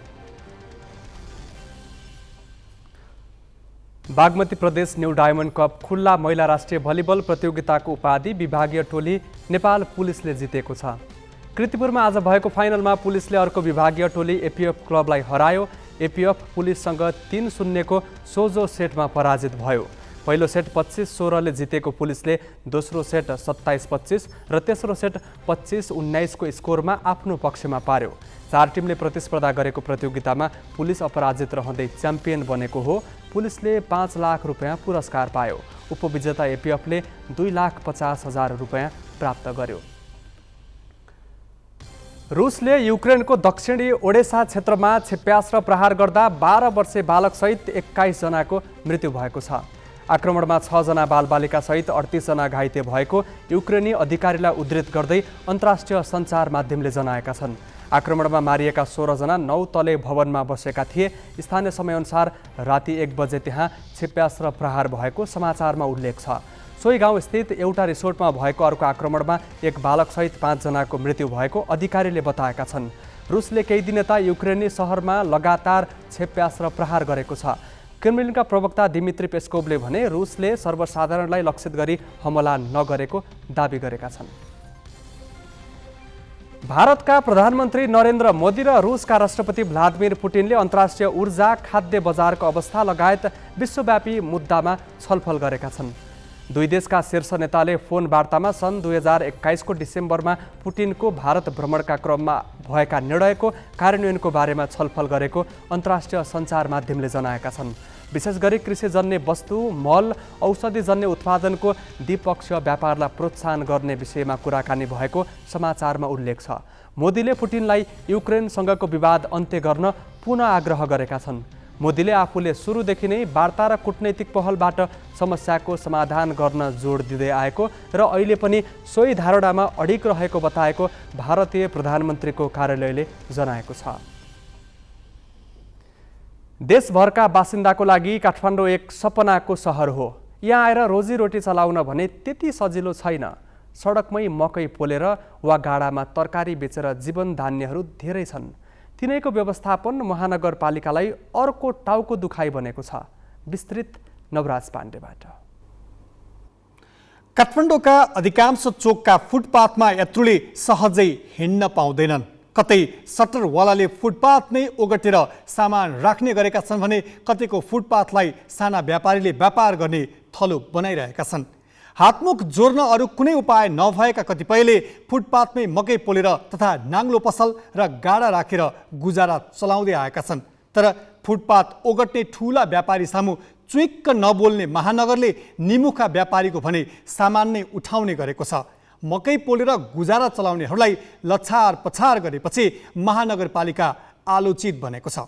बागमती प्रदेश न्यू डायमन्ड कप खुल्ला महिला राष्ट्रिय भलिबल प्रतियोगिताको उपाधि विभागीय टोली नेपाल पुलिसले जितेको छ। कृतिपुरमा आज भएको फाइनलमा पुलिसले अर्को विभागीय टोली एपीएफ क्लबलाई हरायो। एपीएफ पुलिससँग 3-0 को सोझो सेटमा पराजित भयो। पहिलो सेट 25-16 ले जितेको पुलिसले दोस्रो सेट 27-25 र तेस्रो सेट 25-19 को स्कोरमा आफ्नो पक्षमा पार्यो। 4 टिमले प्रतिस्पर्धा गरेको प्रतियोगितामा पुलिस अपराजित रहँदै च्याम्पियन बनेको हो। पुलिसले 5 लाख रुपैयाँ पुरस्कार पायो। उपविजेता एपीएफले 2,50,000 रुपैयाँ प्राप्त गर्यो। रुसले युक्रेनको दक्षिणी ओडेसा क्षेत्रमा क्षेप्यास्त्र प्रहार गर्दा 12 वर्षे बालकसहित 21 जनाको मृत्यु भएको छ। आक्रमणमा 6 जना बालबालिका सहित 38 जना घाइते भएको युक्रेनी अधिकारीलाई उद्धृत गर्दै अन्तर्राष्ट्रिय सञ्चार माध्यमले जनाएका छन्। आक्रमणमा मारिएका 16 जना 9 तले भवनमा बसेका थिए। स्थानीय समयअनुसार राति 1 बजे त्यहाँ क्षेप्यास्त्र प्रहार भएको समाचारमा उल्लेख छ। सोही गाउँ स्थित एउटा रिसोर्टमा भएको अर्को आक्रमणमा एक बालकसहित 5 जनाको मृत्यु भएको अधिकारीले बताएका छन्। रुसले केही दिन यता युक्रेनी सहरमा लगातार क्षेप्यास्त्र प्रहार गरेको छ। क्रेमलिनका प्रवक्ता दिमित्री पेस्कोभले भने रुसले सर्वसाधारणलाई लक्षित गरी हमला नगरेको दाबी गरेका छन्। भारतका प्रधानमन्त्री नरेन्द्र मोदी र रुसका राष्ट्रपति भ्लादिमिर पुटिनले अन्तर्राष्ट्रिय ऊर्जा, खाद्य बजारको अवस्था लगायत विश्वव्यापी मुद्दामा छलफल गरेका छन्। दुई देशका शीर्ष नेताले फोन वार्तामा सन् 2021 को डिसेम्बरमा पुटिनको भारत भ्रमणका क्रममा भएका निर्णयको कार्यान्वयनको बारेमा छलफल गरेको अन्तर्राष्ट्रिय सञ्चार माध्यमले जनाएका छन्। विशेष गरी कृषिजन्य वस्तु, मल, औषधिजन्य उत्पादनको द्विपक्षीय व्यापारलाई प्रोत्साहन गर्ने विषयमा कुराकानी भएको समाचारमा उल्लेख छ। मोदीले पुटिनलाई युक्रेनसँगको विवाद अन्त्य गर्न पुनः आग्रह गरेका छन्। मोदीले आफूले सुरुदेखि नै वार्ता र कूटनैतिक पहलबाट समस्याको समाधान गर्न जोड दिँदै आएको र अहिले पनि सोही धारणामा अडिग रहेको बताएको भारतीय प्रधानमन्त्रीको कार्यालयले जनाएको छ। देशभरका बासिन्दाको लागि काठमाडौँ एक सपनाको सहर हो। यहाँ आएर रोजीरोटी चलाउन भने त्यति सजिलो छैन। सडकमै मकै पोलेर वा गाडामा तरकारी बेचेर जीवन धान्यहरू धेरै छन्। तिनैको व्यवस्थापन महानगरपालिकालाई अर्को टाउको दुखाइ बनेको छ। विस्तृत नवराज पाण्डेबाट। काठमाडौँका अधिकांश चोकका फुटपाथमा यात्रुले सहजै हिँड्न पाउँदैनन्। कतै सटरवालाले फुटपाथ नै ओगटेर सामान राख्ने गरेका छन् भने कतैको फुटपाथलाई साना व्यापारीले व्यापार गर्ने थलो बनाइरहेका छन्। हातमुख जोड्न अरू कुनै उपाय नभएका कतिपयले फुटपाथमै मकै पोलेर तथा नाङ्लो पसल र गाडा राखेर गुजारा चलाउँदै आएका छन्। तर फुटपाथ ओगट्ने ठुला व्यापारी सामु चुइक्क नबोल्ने महानगरले निमुखा व्यापारीको भने सामान नै उठाउने गरेको छ। मकै पोलेर गुजारा चलाउनेहरूलाई लछार पछार गरेपछि महानगरपालिका आलोचित बनेको छ।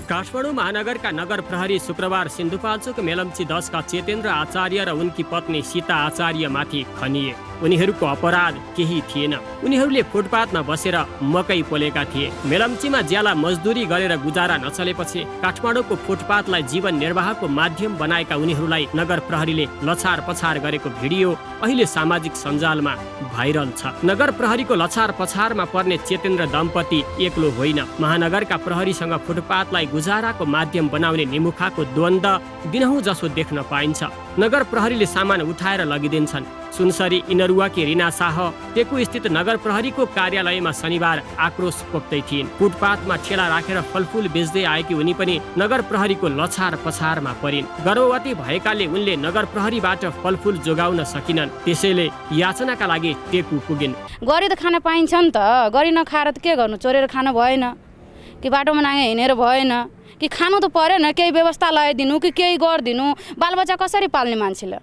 काठमाडौँ महानगरका नगर प्रहरी शुक्रबार सिन्धुपाल्चोक मेलम्ची 10 का चेतेन्द्र आचार्य र उनकी पत्नी सीता आचार्यमाथि खनिए। उनीहरूको अपराध केही थिएन। उनीहरूले फुटपाथमा बसेर मकै पोलेका थिए। मेलम्चीमा ज्याला मजदुरी गरेर गुजारा नचलेपछि काठमाडौँको फुटपाथलाई जीवन निर्वाहको माध्यम बनाएका उनीहरूलाई नगर प्रहरीले लछार पछार गरेको भिडियो अहिले सामाजिक सञ्जालमा भाइरल छ। नगर प्रहरीको लछार पछारमा पर्ने चेतेन्द्र दम्पति एक्लो होइन। महानगरका प्रहरीसँग फुटपाथलाई गुजाराको माध्यम बनाउने निमुखाको द्वन्द्व दिनहुँ जसो देख्न पाइन्छ। नगर प्रहरीले सामान उठाएर लगिदिन्छन्। सुनसरी इनरुवाकी रिना शाह टेकु स्थित नगर प्रहरीको कार्यालयमा शनिबार आक्रोश पोख्दै थिइन्। फुटपाथमा ठेला राखेर फलफुल बेच्दै आएकी उनी पनि नगर प्रहरीको लछार पछारमा परिन्। गर्भवती भएकाले उनले नगर प्रहरीबाट फलफुल जोगाउन सकिनन्। त्यसैले याचनाका लागि टेकु पुगिन्। गरी त खान पाइन्छ नि त, गरी नखाएर त के गर्नु, चोरेर खान भएन कि बाटोमा नाङ्गे हिँडेर भएन कि खानु त परेन, केही व्यवस्था लगाइदिनु कि केही गरिदिनु। बालबच्चा कसरी पाल्ने मान्छेलाई?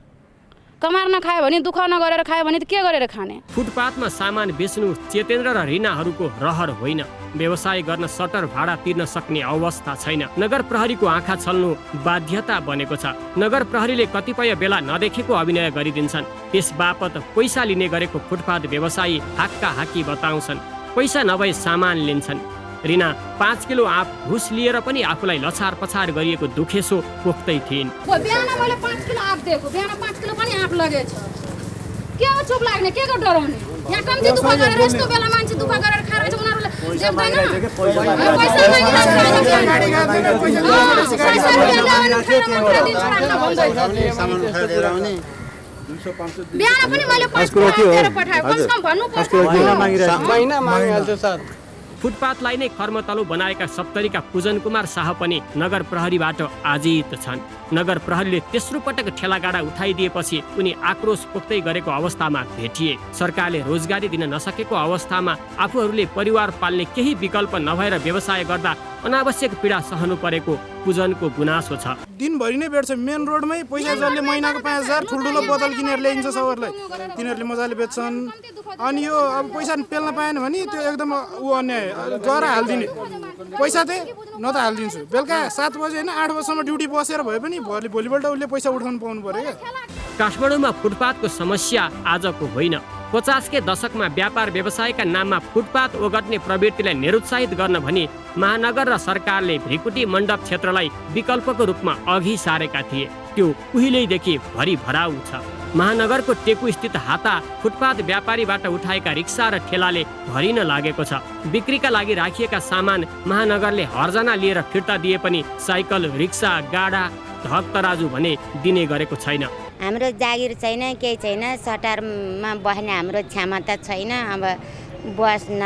कमाएर नखायो भने, दुःख नगरेर खायो भने त के गरेर खाने? फुटपाथमा सामान बेच्नु चेतेन्द्र र रिनाहरूको रहर होइन। व्यवसाय गर्न सटर भाडा तिर्न सक्ने अवस्था छैन। नगर प्रहरीको आँखा छल्नु बाध्यता बनेको छ। नगर प्रहरीले कतिपय बेला नदेखेको अभिनय गरिदिन्छन्। त्यस बापत पैसा लिने गरेको फुटपाथ व्यवसायी हाक्का हाक्की बताउँछन्। पैसा नभए सामान लिन्छन्। रिना 5 किलो आँप घुस लिएर पनि आफूलाई लछार पछार गरिएको दुखेसो पोख्दै थिइन्। बिहान मैले 5 किलो आँप दिएको, बिहान 5 किलो पनि आँप लगेछ। के हो चुप लाग्ने, के को डराउने? यहाँ कम्ती दुःख गरेर यस्तो बेला मान्छे दुःख गरेर खाएर चाहिँ उनीहरूले बिहान पनि मैले 5 किलो दिएर पठाएँ। कमसेकम भन्नु पर्छ। फुटपाथलाई नै कर्मतलो बनाएका सप्तरीका पूजन कुमार शाह पनि नगर प्रहरीबाट आजित छन्। नगर प्रहरीले तेस्रो पटक ठेलागाडा उठाइदिएपछि उनी आक्रोश पोख्दै गरेको अवस्थामा भेटिए। सरकारले रोजगारी दिन नसकेको अवस्थामा आफूहरूले परिवार पाल्ने केही विकल्प नभएर व्यवसाय गर्दा अनावश्यक पीडा सहनु परेको पूजनको गुनासो छ। दिनभरि नै बेच्छ। मेन रोडमै पैसा जसले महिनाको 5000 ठुल्ठुलो बोतल किनेर ल्याइन्छ सबैलाई, तिनीहरूले मजाले बेच्छन्। अनि यो अब पैसा पेल्न पाएन भने त्यो एकदम अन्याय, जरा हालिदिने। पैसा चाहिँ न त हालिदिन्छु, बेलुका 7 बजे होइन 8 बजीसम्म ड्युटी बसेर भए पनि भोलिपल्ट उसले पैसा उठाउनु पाउनु पर्यो क्या। काठमाडौँमा फुटपाथको समस्या आजको होइन। 50 के दशकमा व्यापार व्यवसायका नाममा फुटपाथ ओगट्ने प्रवृत्तिलाई निरुत्साहित गर्न भनी महानगर र सरकारले भ्रिकुटी मण्डप क्षेत्रलाई विकल्पको रूपमा अघि सारेका थिए। त्यो उहिलेदेखि भरिभराउ छ। महानगरको टेकु स्थित हाता फुटपाथ व्यापारीबाट उठाएका रिक्सा र ठेलाले भरिन लागेको छ। बिक्रीका लागि राखिएका सामान महानगरले हर्जना लिएर फिर्ता दिए पनि साइकल, रिक्सा, गाडा, धक तराजु भने दिने गरेको छैन। हाम्रो जागिर छैन, केही छैन, सटरमा बस्ने हाम्रो क्षमता छैन। अब बस्न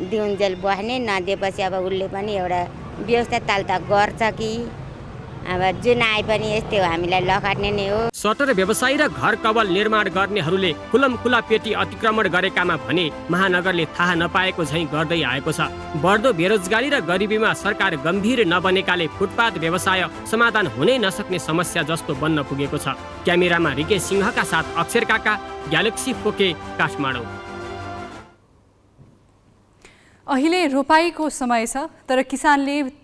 दिउन्जेल बस्ने, नदिएपछि अब उसले पनि एउटा व्यवस्था तालता गर्छ कि अब जुन आए पनि यस्तै हो, हामीलाई लखट्ने नै हो। सटर व्यवसायी र घर कवल निर्माण गर्नेहरूले खुलमखुला पेटी अतिक्रमण गरेकामा भने महानगरले थाहा नपाएको झैँ गर्दै आएको छ। बढ्दो बेरोजगारी र गरिबीमा सरकार गम्भीर नबनेकाले फुटपाथ व्यवसाय समाधान हुनै नसक्ने समस्या जस्तो बन्न पुगेको छ। क्यामेरामा रिके सिंहका साथ अक्षर काका, ग्यालेक्सी फोके, काठमाडौँ। अहिले रोपाईको समय छ, तर किसानले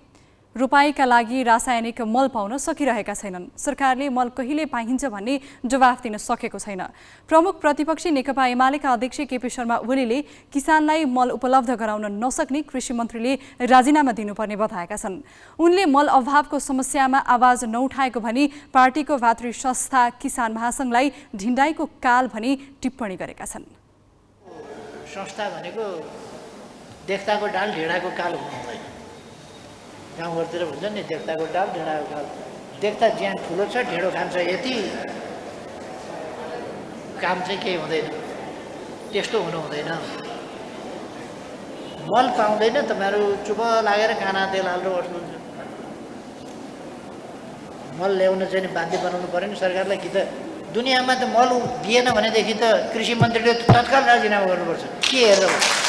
रोपाईका लागि रासायनिक मल पाउन सकिरहेका छैनन्। सरकारले मल कहिले पाइन्छ भन्ने जवाफ दिन सकेको छैन। प्रमुख प्रतिपक्षी नेकपा एमालेका अध्यक्ष केपी शर्मा ओलीले किसानलाई मल उपलब्ध गराउन नसक्ने कृषि मन्त्रीले राजीनामा दिनुपर्ने बताएका छन्। उनले मल अभावको समस्यामा आवाज नउठाएको भनी पार्टीको भातृ संस्था किसान महासंघलाई ढिण्डाइको काल भनी टिप्पणी गरेका छन्। संस्था भनेको देख्दाको डाल ढिँडाको काल हुँदैन। गाउँघरतिर भन्छ नि देख्दाको डाल ढिँडाको काल। देख्दा ज्यान ठुलो छ, ढिँडो खान्छ यति, काम चाहिँ केही हुँदैन। त्यस्तो हुनु हुँदैन। मल पाउँदैन, तपाईँहरू चुप लागेर खाना तेल हालेर बस्नुहुन्छ। मल ल्याउन चाहिँ बाध्य बनाउनु पऱ्यो नि सरकारलाई। कि त दुनियाँमा त मल दिएन भनेदेखि त कृषि मन्त्रीले तत्काल राजीनामा गर्नुपर्छ। के हेरेर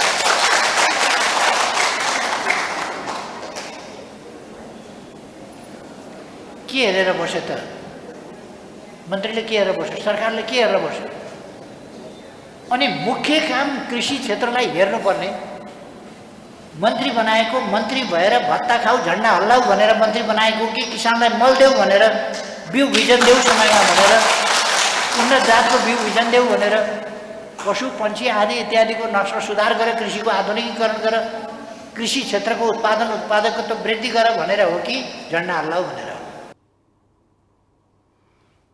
के हेरेर बस्यो त? मन्त्रीले के हेरेर बस्यो? सरकारले के हेरेर बस्यो? अनि मुख्य काम कृषि क्षेत्रलाई हेर्नुपर्ने, मन्त्री बनाएको, मन्त्री भएर भत्ता खाऊ झन्डा हल्लाऊ भनेर मन्त्री बनाएको कि किसानलाई मल देऊ भनेर, बिउ बिजन देऊ समयमा भनेर, उन्नत जातको बिउ बिजन देऊ भनेर पशु पन्छी आदि इत्यादिको नस्ल सुधार गरेर कृषिको आधुनिकीकरण गरेर कृषि क्षेत्रको उत्पादकत्व वृद्धि गर भनेर हो कि झन्डा हल्लाऊ भनेर?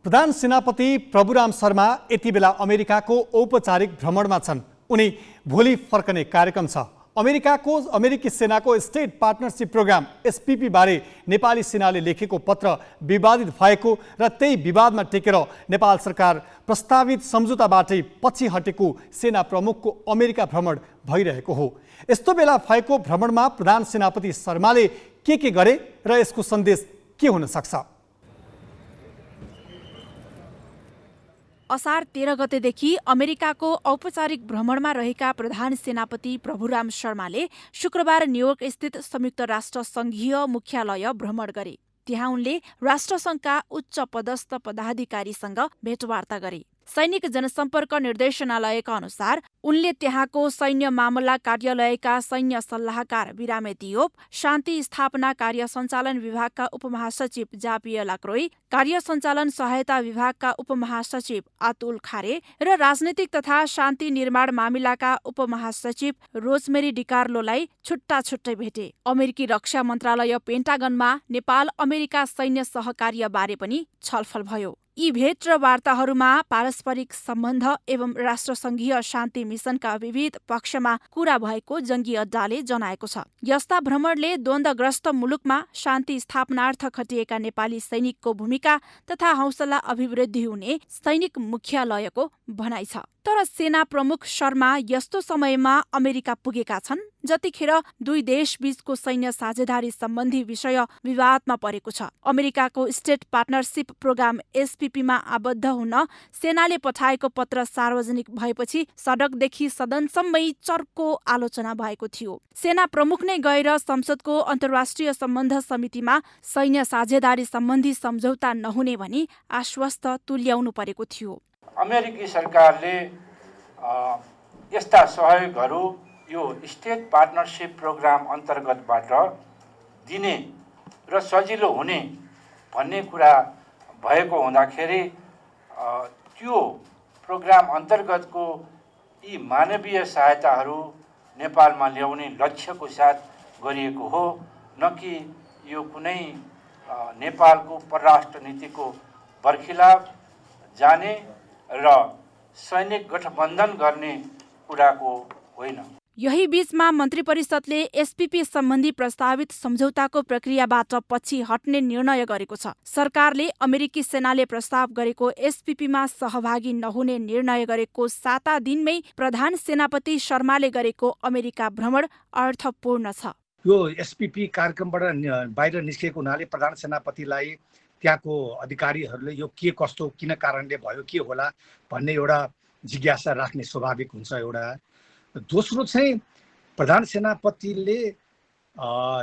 प्रधान सेनापति प्रभुराम शर्मा यति बेला अमेरिकाको औपचारिक भ्रमणमा छन्। उनी भोलि फर्कने कार्यक्रम छ। अमेरिकी सेनाको स्टेट पार्टनरशिप प्रोग्राम एसपीपी बारे नेपाली सेनाले लेखेको पत्र विवादित भएको र त्यही विवादमा टेकेर नेपाल सरकार प्रस्तावित सम्झौताबाटै पछि हटेको सेना प्रमुखको अमेरिका भ्रमण भइरहेको हो। यस्तो बेला भएको भ्रमणमा प्रधान सेनापति शर्माले के गरे र यसको सन्देश के हुन सक्छ? असार 13 गतेदेखि अमेरिकाको औपचारिक भ्रमणमा रहेका प्रधान सेनापति प्रभुराम शर्माले शुक्रबार न्युयोर्क स्थित संयुक्त राष्ट्र संघीय मुख्यालय भ्रमण गरे। त्यहाँ उनले राष्ट्रसङ्घका उच्च पदस्थ पदाधिकारीसँग भेटवार्ता गरे। सैनिक जनसम्पर्क निर्देशनालयका अनुसार उनले त्यहाँको सैन्य मामला कार्यालयका सैन्य सल्लाहकार बिरामे दियोप, शान्ति स्थापना कार्य सञ्चालन विभागका उपमहासचिव जापियर लाक्रोई, कार्य सञ्चालन सहायता विभागका उपमहासचिव अतुल खारे र राजनीतिक तथा शान्ति निर्माण मामिलाका उपमहासचिव रोजमेरी डिकार्लोलाई छुट्टा छुट्टै भेटे। अमेरिकी रक्षा मन्त्रालय पेन्टागनमा नेपाल अमेरिका सैन्य सहकार्यबारे पनि छलफल भयो। यी भेट र वार्ताहरूमा पारस्परिक सम्बन्ध एवं राष्ट्रसङ्घीय शान्ति मिसनका विविध पक्षमा कुरा भएको जङ्गी अड्डाले जनाएको छ। यस्ता भ्रमणले द्वन्द्वग्रस्त मुलुकमा शान्ति स्थापनार्थ खटिएका नेपाली सैनिकको भूमिका तथा हौसला अभिवृद्धि हुने सैनिक मुख्यालयको भनाइ छ। तर सेना प्रमुख शर्मा यस्तो समयमा अमेरिका पुगेका छन् जतिखेर दुई देशबीचको सैन्य साझेदारी सम्बन्धी विषय विवादमा परेको छ। अमेरिकाको स्टेट पार्टनरशिप प्रोग्राम एसपीपीमा आबद्ध हुन सेनाले पठाएको पत्र सार्वजनिक भएपछि सडकदेखि सदनसम्मै चर्को आलोचना भएको थियो। सेना प्रमुख नै गएर संसदको अन्तर्राष्ट्रिय सम्बन्ध समितिमा सैन्य साझेदारी सम्बन्धी सम्झौता नहुने भनी आश्वस्त तुल्याउनु परेको थियो। अमेरिकी सरकारले यस्ता सहयोगहरू यो स्टेट पार्टनरशिप प्रोग्राम अन्तर्गतबाट दिने र सजिलो हुने भन्ने कुरा भएको हुँदाखेरि त्यो प्रोग्राम अन्तर्गतको यी मानवीय सहायताहरू नेपालमा ल्याउने लक्ष्यको साथ गरिएको हो, न कि यो कुनै नेपालको परराष्ट्र नीतिको बर्खिलाफ जाने र सैनिक गठबन्धन गर्ने कुराको होइन। यही बीचमा मन्त्री परिषदले एसपीपी सम्बन्धी प्रस्तावित सम्झौताको प्रक्रियाबाट पछि हट्ने निर्णय गरेको छ। सरकारले अमेरिकी सेनाले प्रस्ताव गरेको एसपीपीमा सहभागी नहुने निर्णय गरेको 7 दिनमै प्रधान सेनापति शर्माले गरेको अमेरिका भ्रमण अर्थपूर्ण छ। यो एसपीपी कार्यक्रमबाट बाहिर निस्केको हुनाले प्रधान सेनापतिलाई त्यहाँको अधिकारीहरूले यो के कस्तो किन कारणले भयो के होला भन्ने एउटा जिज्ञासा राख्ने स्वाभाविक हुन्छ एउटा। दोस्रो चाहिँ प्रधान सेनापतिले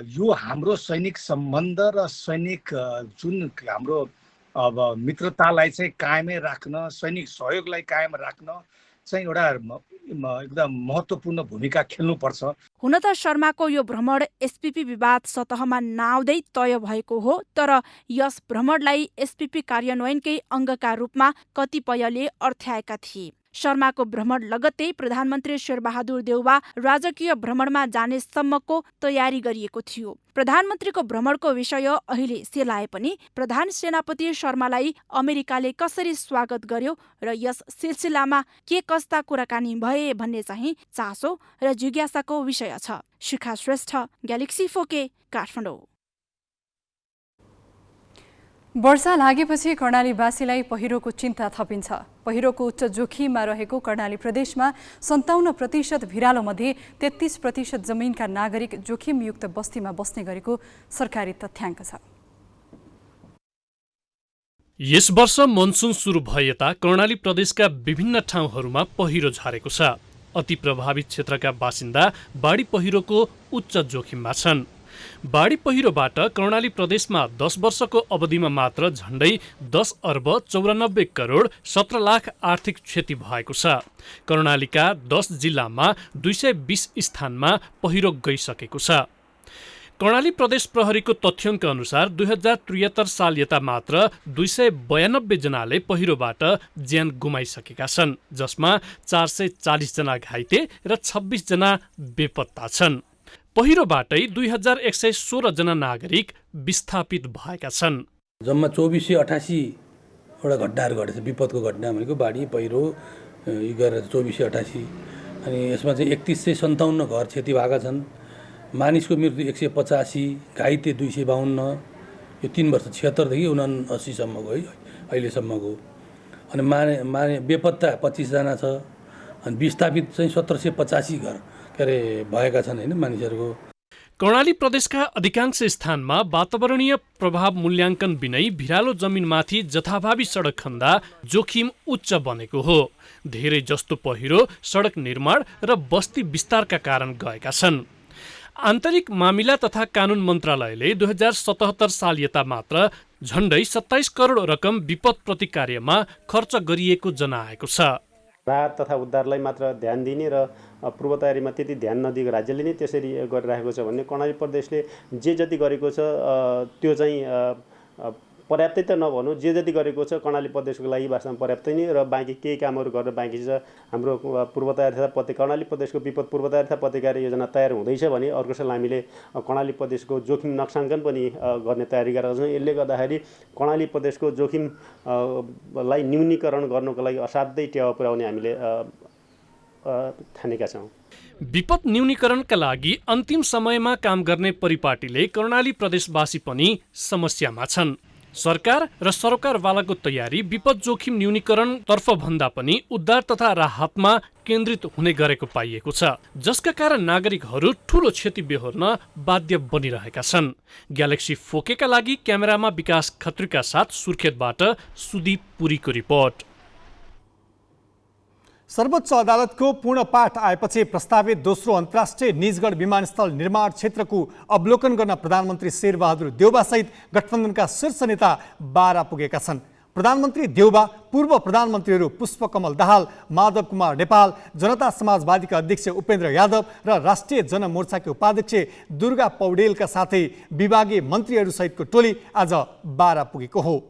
यो हाम्रो सैनिक सम्बन्ध र सैनिक जुन हाम्रो अब मित्रतालाई चाहिँ कायमै राख्न, सैनिक सहयोगलाई कायम राख्न चाहिँ एउटा एकदम महत्त्वपूर्ण भूमिका खेल्नुपर्छ। हुन त शर्माको यो भ्रमण एसपीपी विवाद सतहमा नआउँदै तय भएको हो, तर यस भ्रमणलाई एसपीपी कार्यान्वयनकै अङ्गका रूपमा कतिपयले अर्थ्याएका थिए। शर्माको भ्रमण लगत्तै प्रधानमन्त्री शेरबहादुर देउवा राजकीय भ्रमणमा जाने सम्मको तयारी गरिएको थियो। प्रधानमन्त्रीको भ्रमणको विषय अहिले सेलाए पनि प्रधान सेनापति शर्मालाई अमेरिकाले कसरी स्वागत गर्यो र यस सिलसिलामा के कस्ता कुराकानी भए भन्ने चाहिँ चासो र जिज्ञासाको विषय छ। शिखा श्रेष्ठ, ग्यालेक्सी 4K, काठमाडौँ। वर्षा लागेपछि कर्णालीवासीलाई पहिरोको चिन्ता थपिन्छ। पहिरोको उच्च जोखिममा रहेको कर्णाली प्रदेशमा 57% भिरालोमध्ये 33% जमिनका नागरिक जोखिमयुक्त बस्तीमा बस्ने गरेको सरकारी तथ्याङ्क छ। यस वर्ष मनसुन सुरु भए यता कर्णाली प्रदेशका विभिन्न ठाउँहरूमा पहिरो झरेको छ। अति प्रभावित क्षेत्रका बासिन्दा बाढी पहिरोको उच्च जोखिममा छन्। बाढी पहिरोबाट कर्णाली प्रदेशमा 10 वर्षको अवधिमा मात्र झण्डै 10 अर्ब 94 करोड 17 लाख आर्थिक क्षति भएको छ। कर्णालीका 10 जिल्लामा 220 स्थानमा पहिरो गइसकेको छ। कर्णाली प्रदेश प्रहरीको तथ्याङ्क अनुसार 2073 साल यता मात्र 292 जनाले पहिरोबाट ज्यान गुमाइसकेका छन्, जसमा 440 जना घाइते र 26 जना बेपत्ता छन्। पहिरोबाटै 2116 जना नागरिक विस्थापित भएका छन्। जम्मा 2488 वटा घटनाहरू घटेछ। विपदको घटना भनेको बाढी पहिरो यी गरेर 2488, अनि यसमा चाहिँ 3157 घर क्षति भएका छन्। मानिसको मृत्यु 185, घाइते 252, यो 3 वर्ष 76 देखि 79 सम्मको है अहिलेसम्मको। अनि बेपत्ता 25 जना छ, अनि विस्थापित चाहिँ 1785 घर भएका छन् हैन मानिसहरूको। कर्णाली प्रदेशका अधिकांश स्थानमा वातावरणीय प्रभाव मूल्याङ्कन बिनै भिरालो जमिनमाथि जथाभावी सडक खन्दा जोखिम उच्च बनेको हो। धेरै जस्तो पहिरो, सडक निर्माण र बस्ती विस्तारका कारण गएका छन्। आन्तरिक मामिला तथा कानुन मन्त्रालयले 2077 साल यता मात्र झण्डै 27 करोड रकम विपद प्रतिकार्यमा खर्च गरिएको जनाएको छ। राहत तथा उद्धारलाई मात्र ध्यान दिने र पूर्व तयारीमा त्यति ध्यान नदिएको राज्यले नै त्यसरी गरिरहेको छ भने कर्णाली प्रदेशले जे जति गरेको छ त्यो चाहिँ पर्याप्तै त नभनौँ, जे जति गरेको छ कर्णाली प्रदेशको लागि वास्तवमा पर्याप्तै नै, र बाँकी केही कामहरू गर्न बाँकी छ। हाम्रो पूर्व तयारी तथा कर्णाली प्रदेशको विपद पूर्व तयारी तथा प्रतिकार योजना तयार हुँदैछ भने अर्को साल हामीले कर्णाली प्रदेशको जोखिम नक्साङ्कन पनि गर्ने तयारी गरेका छौँ। यसले गर्दाखेरि कर्णाली प्रदेशको जोखिमलाई न्यूनीकरण गर्नको लागि असाध्यै टेवा पुर्याउने हामीले ठानेका छौँ। विपद न्यूनीकरणका लागि अन्तिम समयमा काम गर्ने परिपाटीले कर्णाली प्रदेशवासी पनि समस्यामा छन्। सरकार र सरोकारवालाको तयारी विपद जोखिम न्यूनीकरण तर्फ भन्दा पनि उद्धार तथा राहतमा केन्द्रित हुने गरेको पाइएको छ, जसका कारण नागरिकहरू ठूलो क्षति बेहोर्न बाध्य बनिरहेका छन्। ग्यालेक्सी 4K का लागि क्यामेरामा विकास खत्रीका साथ सुर्खेतबाट सुदीप पुरीको रिपोर्ट। सर्वोच्च अदालतको पूर्ण पाठ आएपछि प्रस्तावित दोस्रो अन्तर्राष्ट्रिय निजगढ विमानस्थल निर्माण क्षेत्रको अवलोकन गर्न प्रधानमन्त्री शेरबहादुर देउवासहित गठबन्धनका शीर्ष नेता बारा पुगेका छन्। प्रधानमन्त्री देउबा, पूर्व प्रधानमन्त्रीहरू पुष्पकमल दाहाल, माधव कुमार नेपाल, जनता समाजवादीका अध्यक्ष उपेन्द्र यादव र राष्ट्रिय जनमोर्चाका उपाध्यक्ष दुर्गा पौडेलका साथै विभागीय मन्त्रीहरूसहितको टोली आज बारा पुगेको हो।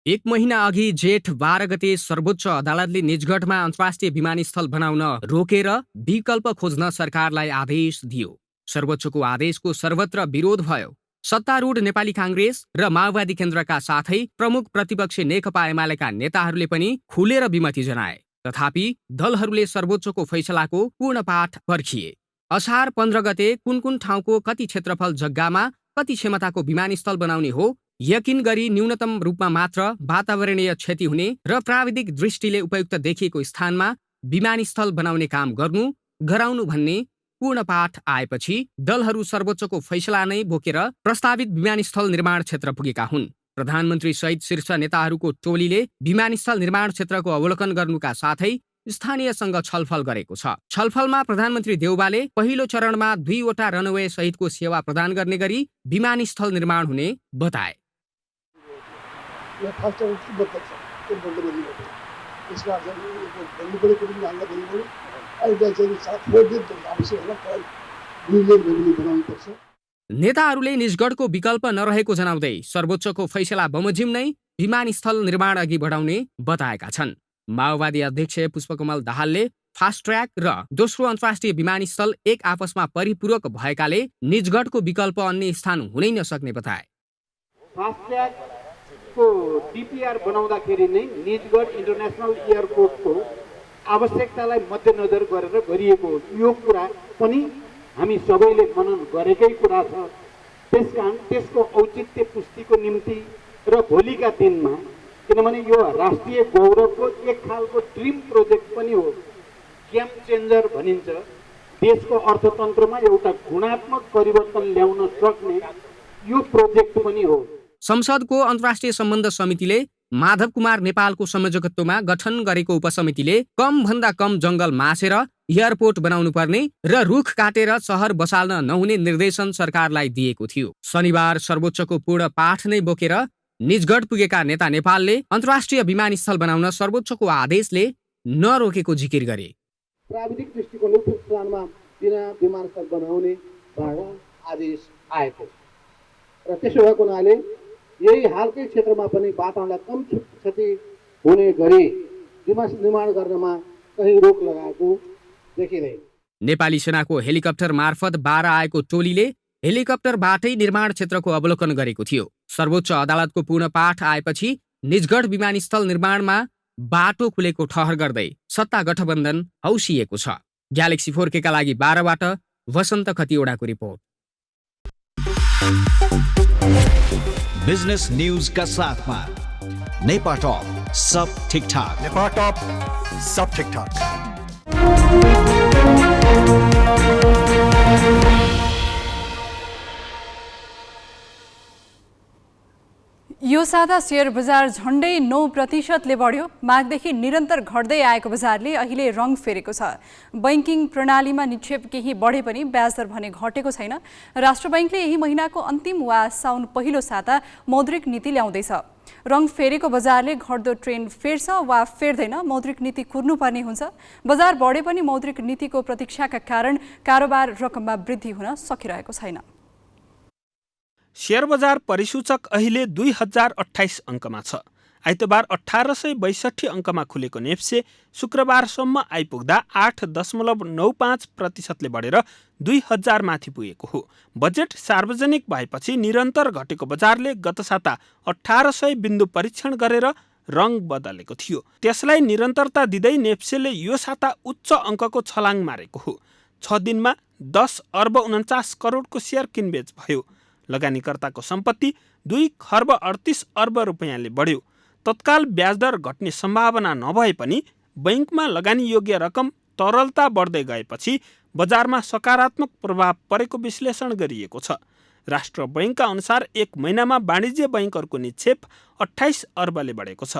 1 महिना अघि जेठ 12 गते सर्वोच्च अदालतले निजगढमा अन्तर्राष्ट्रिय विमानस्थल बनाउन रोकेर विकल्प खोज्न सरकारलाई आदेश दियो। सर्वोच्चको आदेशको सर्वत्र विरोध भयो। सत्तारूढ नेपाली काङ्ग्रेस र माओवादी केन्द्रका साथै प्रमुख प्रतिपक्ष नेकपा एमालेका नेताहरूले पनि खुलेर विमति जनाए। तथापि दलहरूले सर्वोच्चको फैसलाको पूर्ण पाठ पर्खिए। असार 15 गते कुन कुन ठाउँको कति क्षेत्रफल जग्गामा कति क्षमताको विमानस्थल बनाउने हो यकिन गरी न्यूनतम रूपमा मात्र वातावरणीय क्षति हुने र प्राविधिक दृष्टिले उपयुक्त देखिएको स्थानमा विमानस्थल बनाउने काम गराउनु भन्ने पूर्ण पाठ आएपछि दलहरू सर्वोच्चको फैसला नै बोकेर प्रस्तावित विमानस्थल निर्माण क्षेत्र पुगेका हुन्। प्रधानमन्त्री सहित शीर्ष नेताहरूको टोलीले विमानस्थल निर्माण क्षेत्रको अवलोकन गर्नुका साथै स्थानीयसँग छलफल गरेको छ। छलफलमा प्रधानमन्त्री देउबाले पहिलो चरणमा 2 वटा रनवे सहितको सेवा प्रदान गर्ने गरी विमानस्थल निर्माण हुने बताए। नेताहरूले निजगढको विकल्प नरहेको जनाउँदै सर्वोच्चको फैसला बमोजिम नै विमानस्थल निर्माण अघि बढाउने बताएका छन्। माओवादी अध्यक्ष पुष्पकमल दाहालले फास्ट ट्र्याक र दोस्रो अन्तर्राष्ट्रिय विमानस्थल एक आपसमा परिपूरक भएकाले निजगढको विकल्प अन्य स्थान हुनै नसक्ने बताए। फास्ट ट्र्याकको डीपीआर बनाउँदाखेरि नै निजगढ इन्टरनेसनल एयरपोर्टको आवश्यकतालाई मध्यनजर गरेर गरिएको हो। यो कुरा पनि हामी सबैले मनन गरेकै कुरा छ। त्यसकारण त्यसको औचित्य पुष्टिको निम्ति र भोलिका दिनमा, किनभने यो राष्ट्रिय गौरवको एक खालको ड्रिम प्रोजेक्ट पनि हो, गेम चेन्जर भनिन्छ। देशको अर्थतन्त्रमा एउटा गुणात्मक परिवर्तन ल्याउन सक्ने यो प्रोजेक्ट पनि हो। संसदको अन्तर्राष्ट्रिय सम्बन्ध समितिले माधव कुमार नेपालको संयोजकत्वमा गठन गरेको उपसमितिले कम भन्दा कम जंगल मासेर एयरपोर्ट बनाउनु पर्ने र रुख काटेर शहर बसाल्न नहुने निर्देशन सरकारलाई दिएको थियो। शनिबार सर्वोच्चको पूर्ण पाठ नै बोकेर निजगढ पुगेका नेता नेपालले अन्तर्राष्ट्रिय विमानस्थल बनाउन सर्वोच्चको आदेशले नरोकेको जिकिर गरे। प्राविधिक दृष्टिकोणले स्थानमा बिना विमानस्थल बनाउने भाडा आदेश आएको र त्यसो भएको हुनाले यही हालकै क्षेत्रमा पनि वातावरणलाई कम क्षति हुने गरी निर्माण गर्नमा कहीँ रोक लगाएको देखिँदैन। नेपाली सेनाको हेलिकप्टर मार्फत बाह्र आएको टोलीले हेलिकप्टरबाटै निर्माण क्षेत्रको अवलोकन गरेको थियो। सर्वोच्च अदालतको पूर्ण पाठ आएपछि निजगढ विमानस्थल निर्माणमा बाटो खुलेको ठहर गर्दै सत्ता गठबन्धन हौसिएको छ। ग्यालेक्सी 4K का लागि 12 बाट वसन्त खतिवडाको रिपोर्ट। बिजनेस न्यूज का साथ में नेपा टॉप सब ठीक ठाक। नेपा टॉप सब ठीक ठाक। यो साता शेयर बजार झण्डै 9% बढ्यो। मागदेखि निरन्तर घट्दै आएको बजारले अहिले रङ फेरेको छ। बैंकिङ प्रणालीमा निक्षेप केही बढे पनि ब्याज दर भने घटेको छैन। राष्ट्र बैंकले यही महिनाको अन्तिम वा साउन पहिलो साता मौद्रिक नीति ल्याउँदैछ। रङ फेरेको बजारले घट्दो ट्रेन्ड फेर्छ वा फेर्दैन, मौद्रिक नीति कुर्नुपर्ने हुन्छ। बजार बढे पनि मौद्रिक नीतिको प्रतीक्षाका कारण कारोबार रकममा वृद्धि हुन सकिरहेको छैन। शेयर बजार परिसूचक अहिले 2028 अङ्कमा छ। आइतबार 1862 अङ्कमा खुलेको नेप्से शुक्रबारसम्म आइपुग्दा 8.95% बढेर 2000 माथि पुगेको हो। बजेट सार्वजनिक भएपछि निरन्तर घटेको बजारले गत साता 1800 बिन्दु परीक्षण गरेर रङ बदलेको थियो। त्यसलाई निरन्तरता दिँदै नेप्सेले यो साता उच्च अङ्कको छलाङ मारेको हो। 6 दिनमा 10 अर्ब 49 करोडको शेयर किनबेच भयो। लगानीकर्ताको सम्पत्ति 2 खर्ब 38 अर्ब रुपैयाँले बढ्यो। तत्काल ब्याजदर घट्ने सम्भावना नभए पनि बैंकमा लगानी योग्य रकम तरलता बढ्दै गएपछि बजारमा सकारात्मक प्रभाव परेको विश्लेषण गरिएको छ। राष्ट्र बैंकका अनुसार 1 महिनामा वाणिज्य बैंकहरूको निक्षेप 28 अर्बले बढेको छ।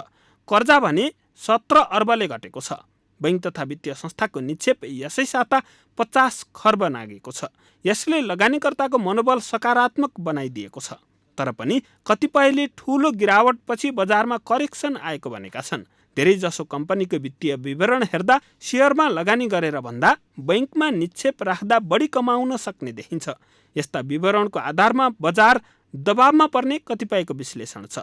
कर्जा भने 17 अर्बले घटेको छ। बैंक तथा वित्तीय संस्थाको निक्षेप यसै साता 50 खर्ब नागेको छ। यसले लगानीकर्ताको मनोबल सकारात्मक बनाइदिएको छ। तर पनि कतिपयले ठूलो गिरावटपछि बजारमा करेक्सन आएको भनेका छन्। धेरैजसो कम्पनीको वित्तीय विवरण हेर्दा शेयरमा लगानी गरेर भन्दा बैंकमा निक्षेप राख्दा बढी कमाउन सक्ने देखिन्छ। यस्ता विवरणको आधारमा बजार दबावमा पर्ने कतिपयको विश्लेषण छ।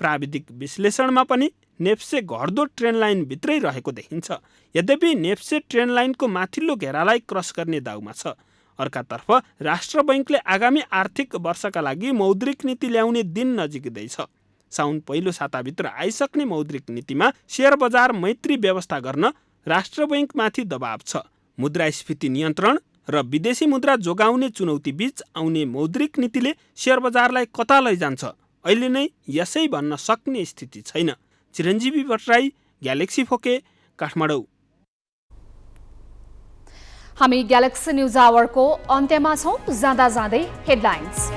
प्राविधिक विश्लेषणमा पनि नेप्से घट्दो ट्रेन्ड लाइन भित्रै रहेको देखिन्छ। यद्यपि नेप्से ट्रेन्ड लाइनको माथिल्लो घेरालाई क्रस गर्ने दाउमा छ। अर्कातर्फ राष्ट्र बैंकले आगामी आर्थिक वर्षका लागि मौद्रिक नीति ल्याउने दिन नजिकै छ। साउन पहिलो साताभित्र आइसक्ने मौद्रिक नीतिमा शेयर बजार मैत्री व्यवस्था गर्न राष्ट्र बैंकमाथि दबाव छ। मुद्रास्फीति नियन्त्रण र विदेशी मुद्रा जोगाउने चुनौती बीच आउने मौद्रिक नीतिले शेयर बजारलाई कता लैजान्छ अहिले नै यसै भन्न सक्ने स्थिति छैन। चिरञ्जीवी भट्टराई, ग्यालेक्सी 4K, काठमाडौँ। हामी ग्यालेक्सी न्यूज आवरको अन्त्यमा छौं। जाँदा जाँदै हेडलाइन्स।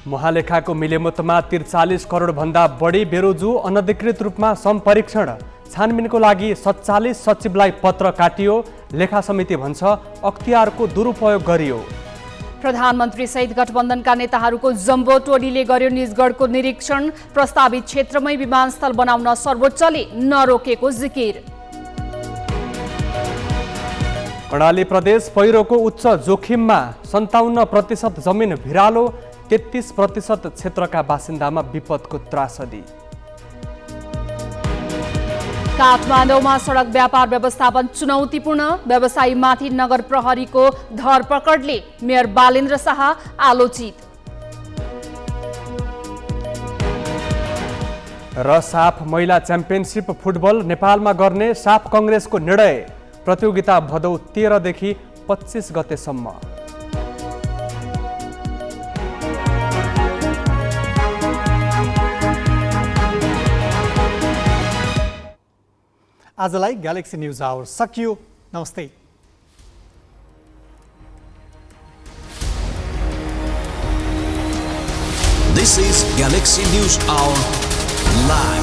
महालेखाको मिलेमतमा 43 करोड भन्दा बढी बेरोजु अनधिकृत रूपमा सम्परीक्षण। छानबिनको लागि 47 सचिवलाई पत्र काटियो। लेखा समिति भन्छ अख्तियारको दुरुपयोग गरियो। प्रधानमन्त्री सहित गठबन्धनका नेताहरूको जम्बो टोलीले गर्यो निजगढको निरीक्षण। प्रस्तावित क्षेत्रमै विमानस्थल बनाउन सर्वोच्चले नरोकेको जिकिर। कर्णाली प्रदेश पहिरोको उच्च जोखिममा 57% जमिन भिरालो। 33% क्षेत्रका बासिन्दामा विपदको त्रासदी। काठमाडौँमा सडक व्यापार व्यवस्थापन चुनौतीपूर्ण। व्यवसायीमाथि नगर प्रहरीको धरपकडले मेयर बालेन्द्र शाह आलोचित। र साफ महिला च्याम्पियनसिप फुटबल नेपालमा गर्ने साफ कङ्ग्रेसको निर्णय। प्रतियोगिता भदौ 13 देखि 25 गतेसम्म। आजलाई ग्यालेक्सी न्यूज आवर सकियो। नमस्ते। This is Galaxy News Hour live.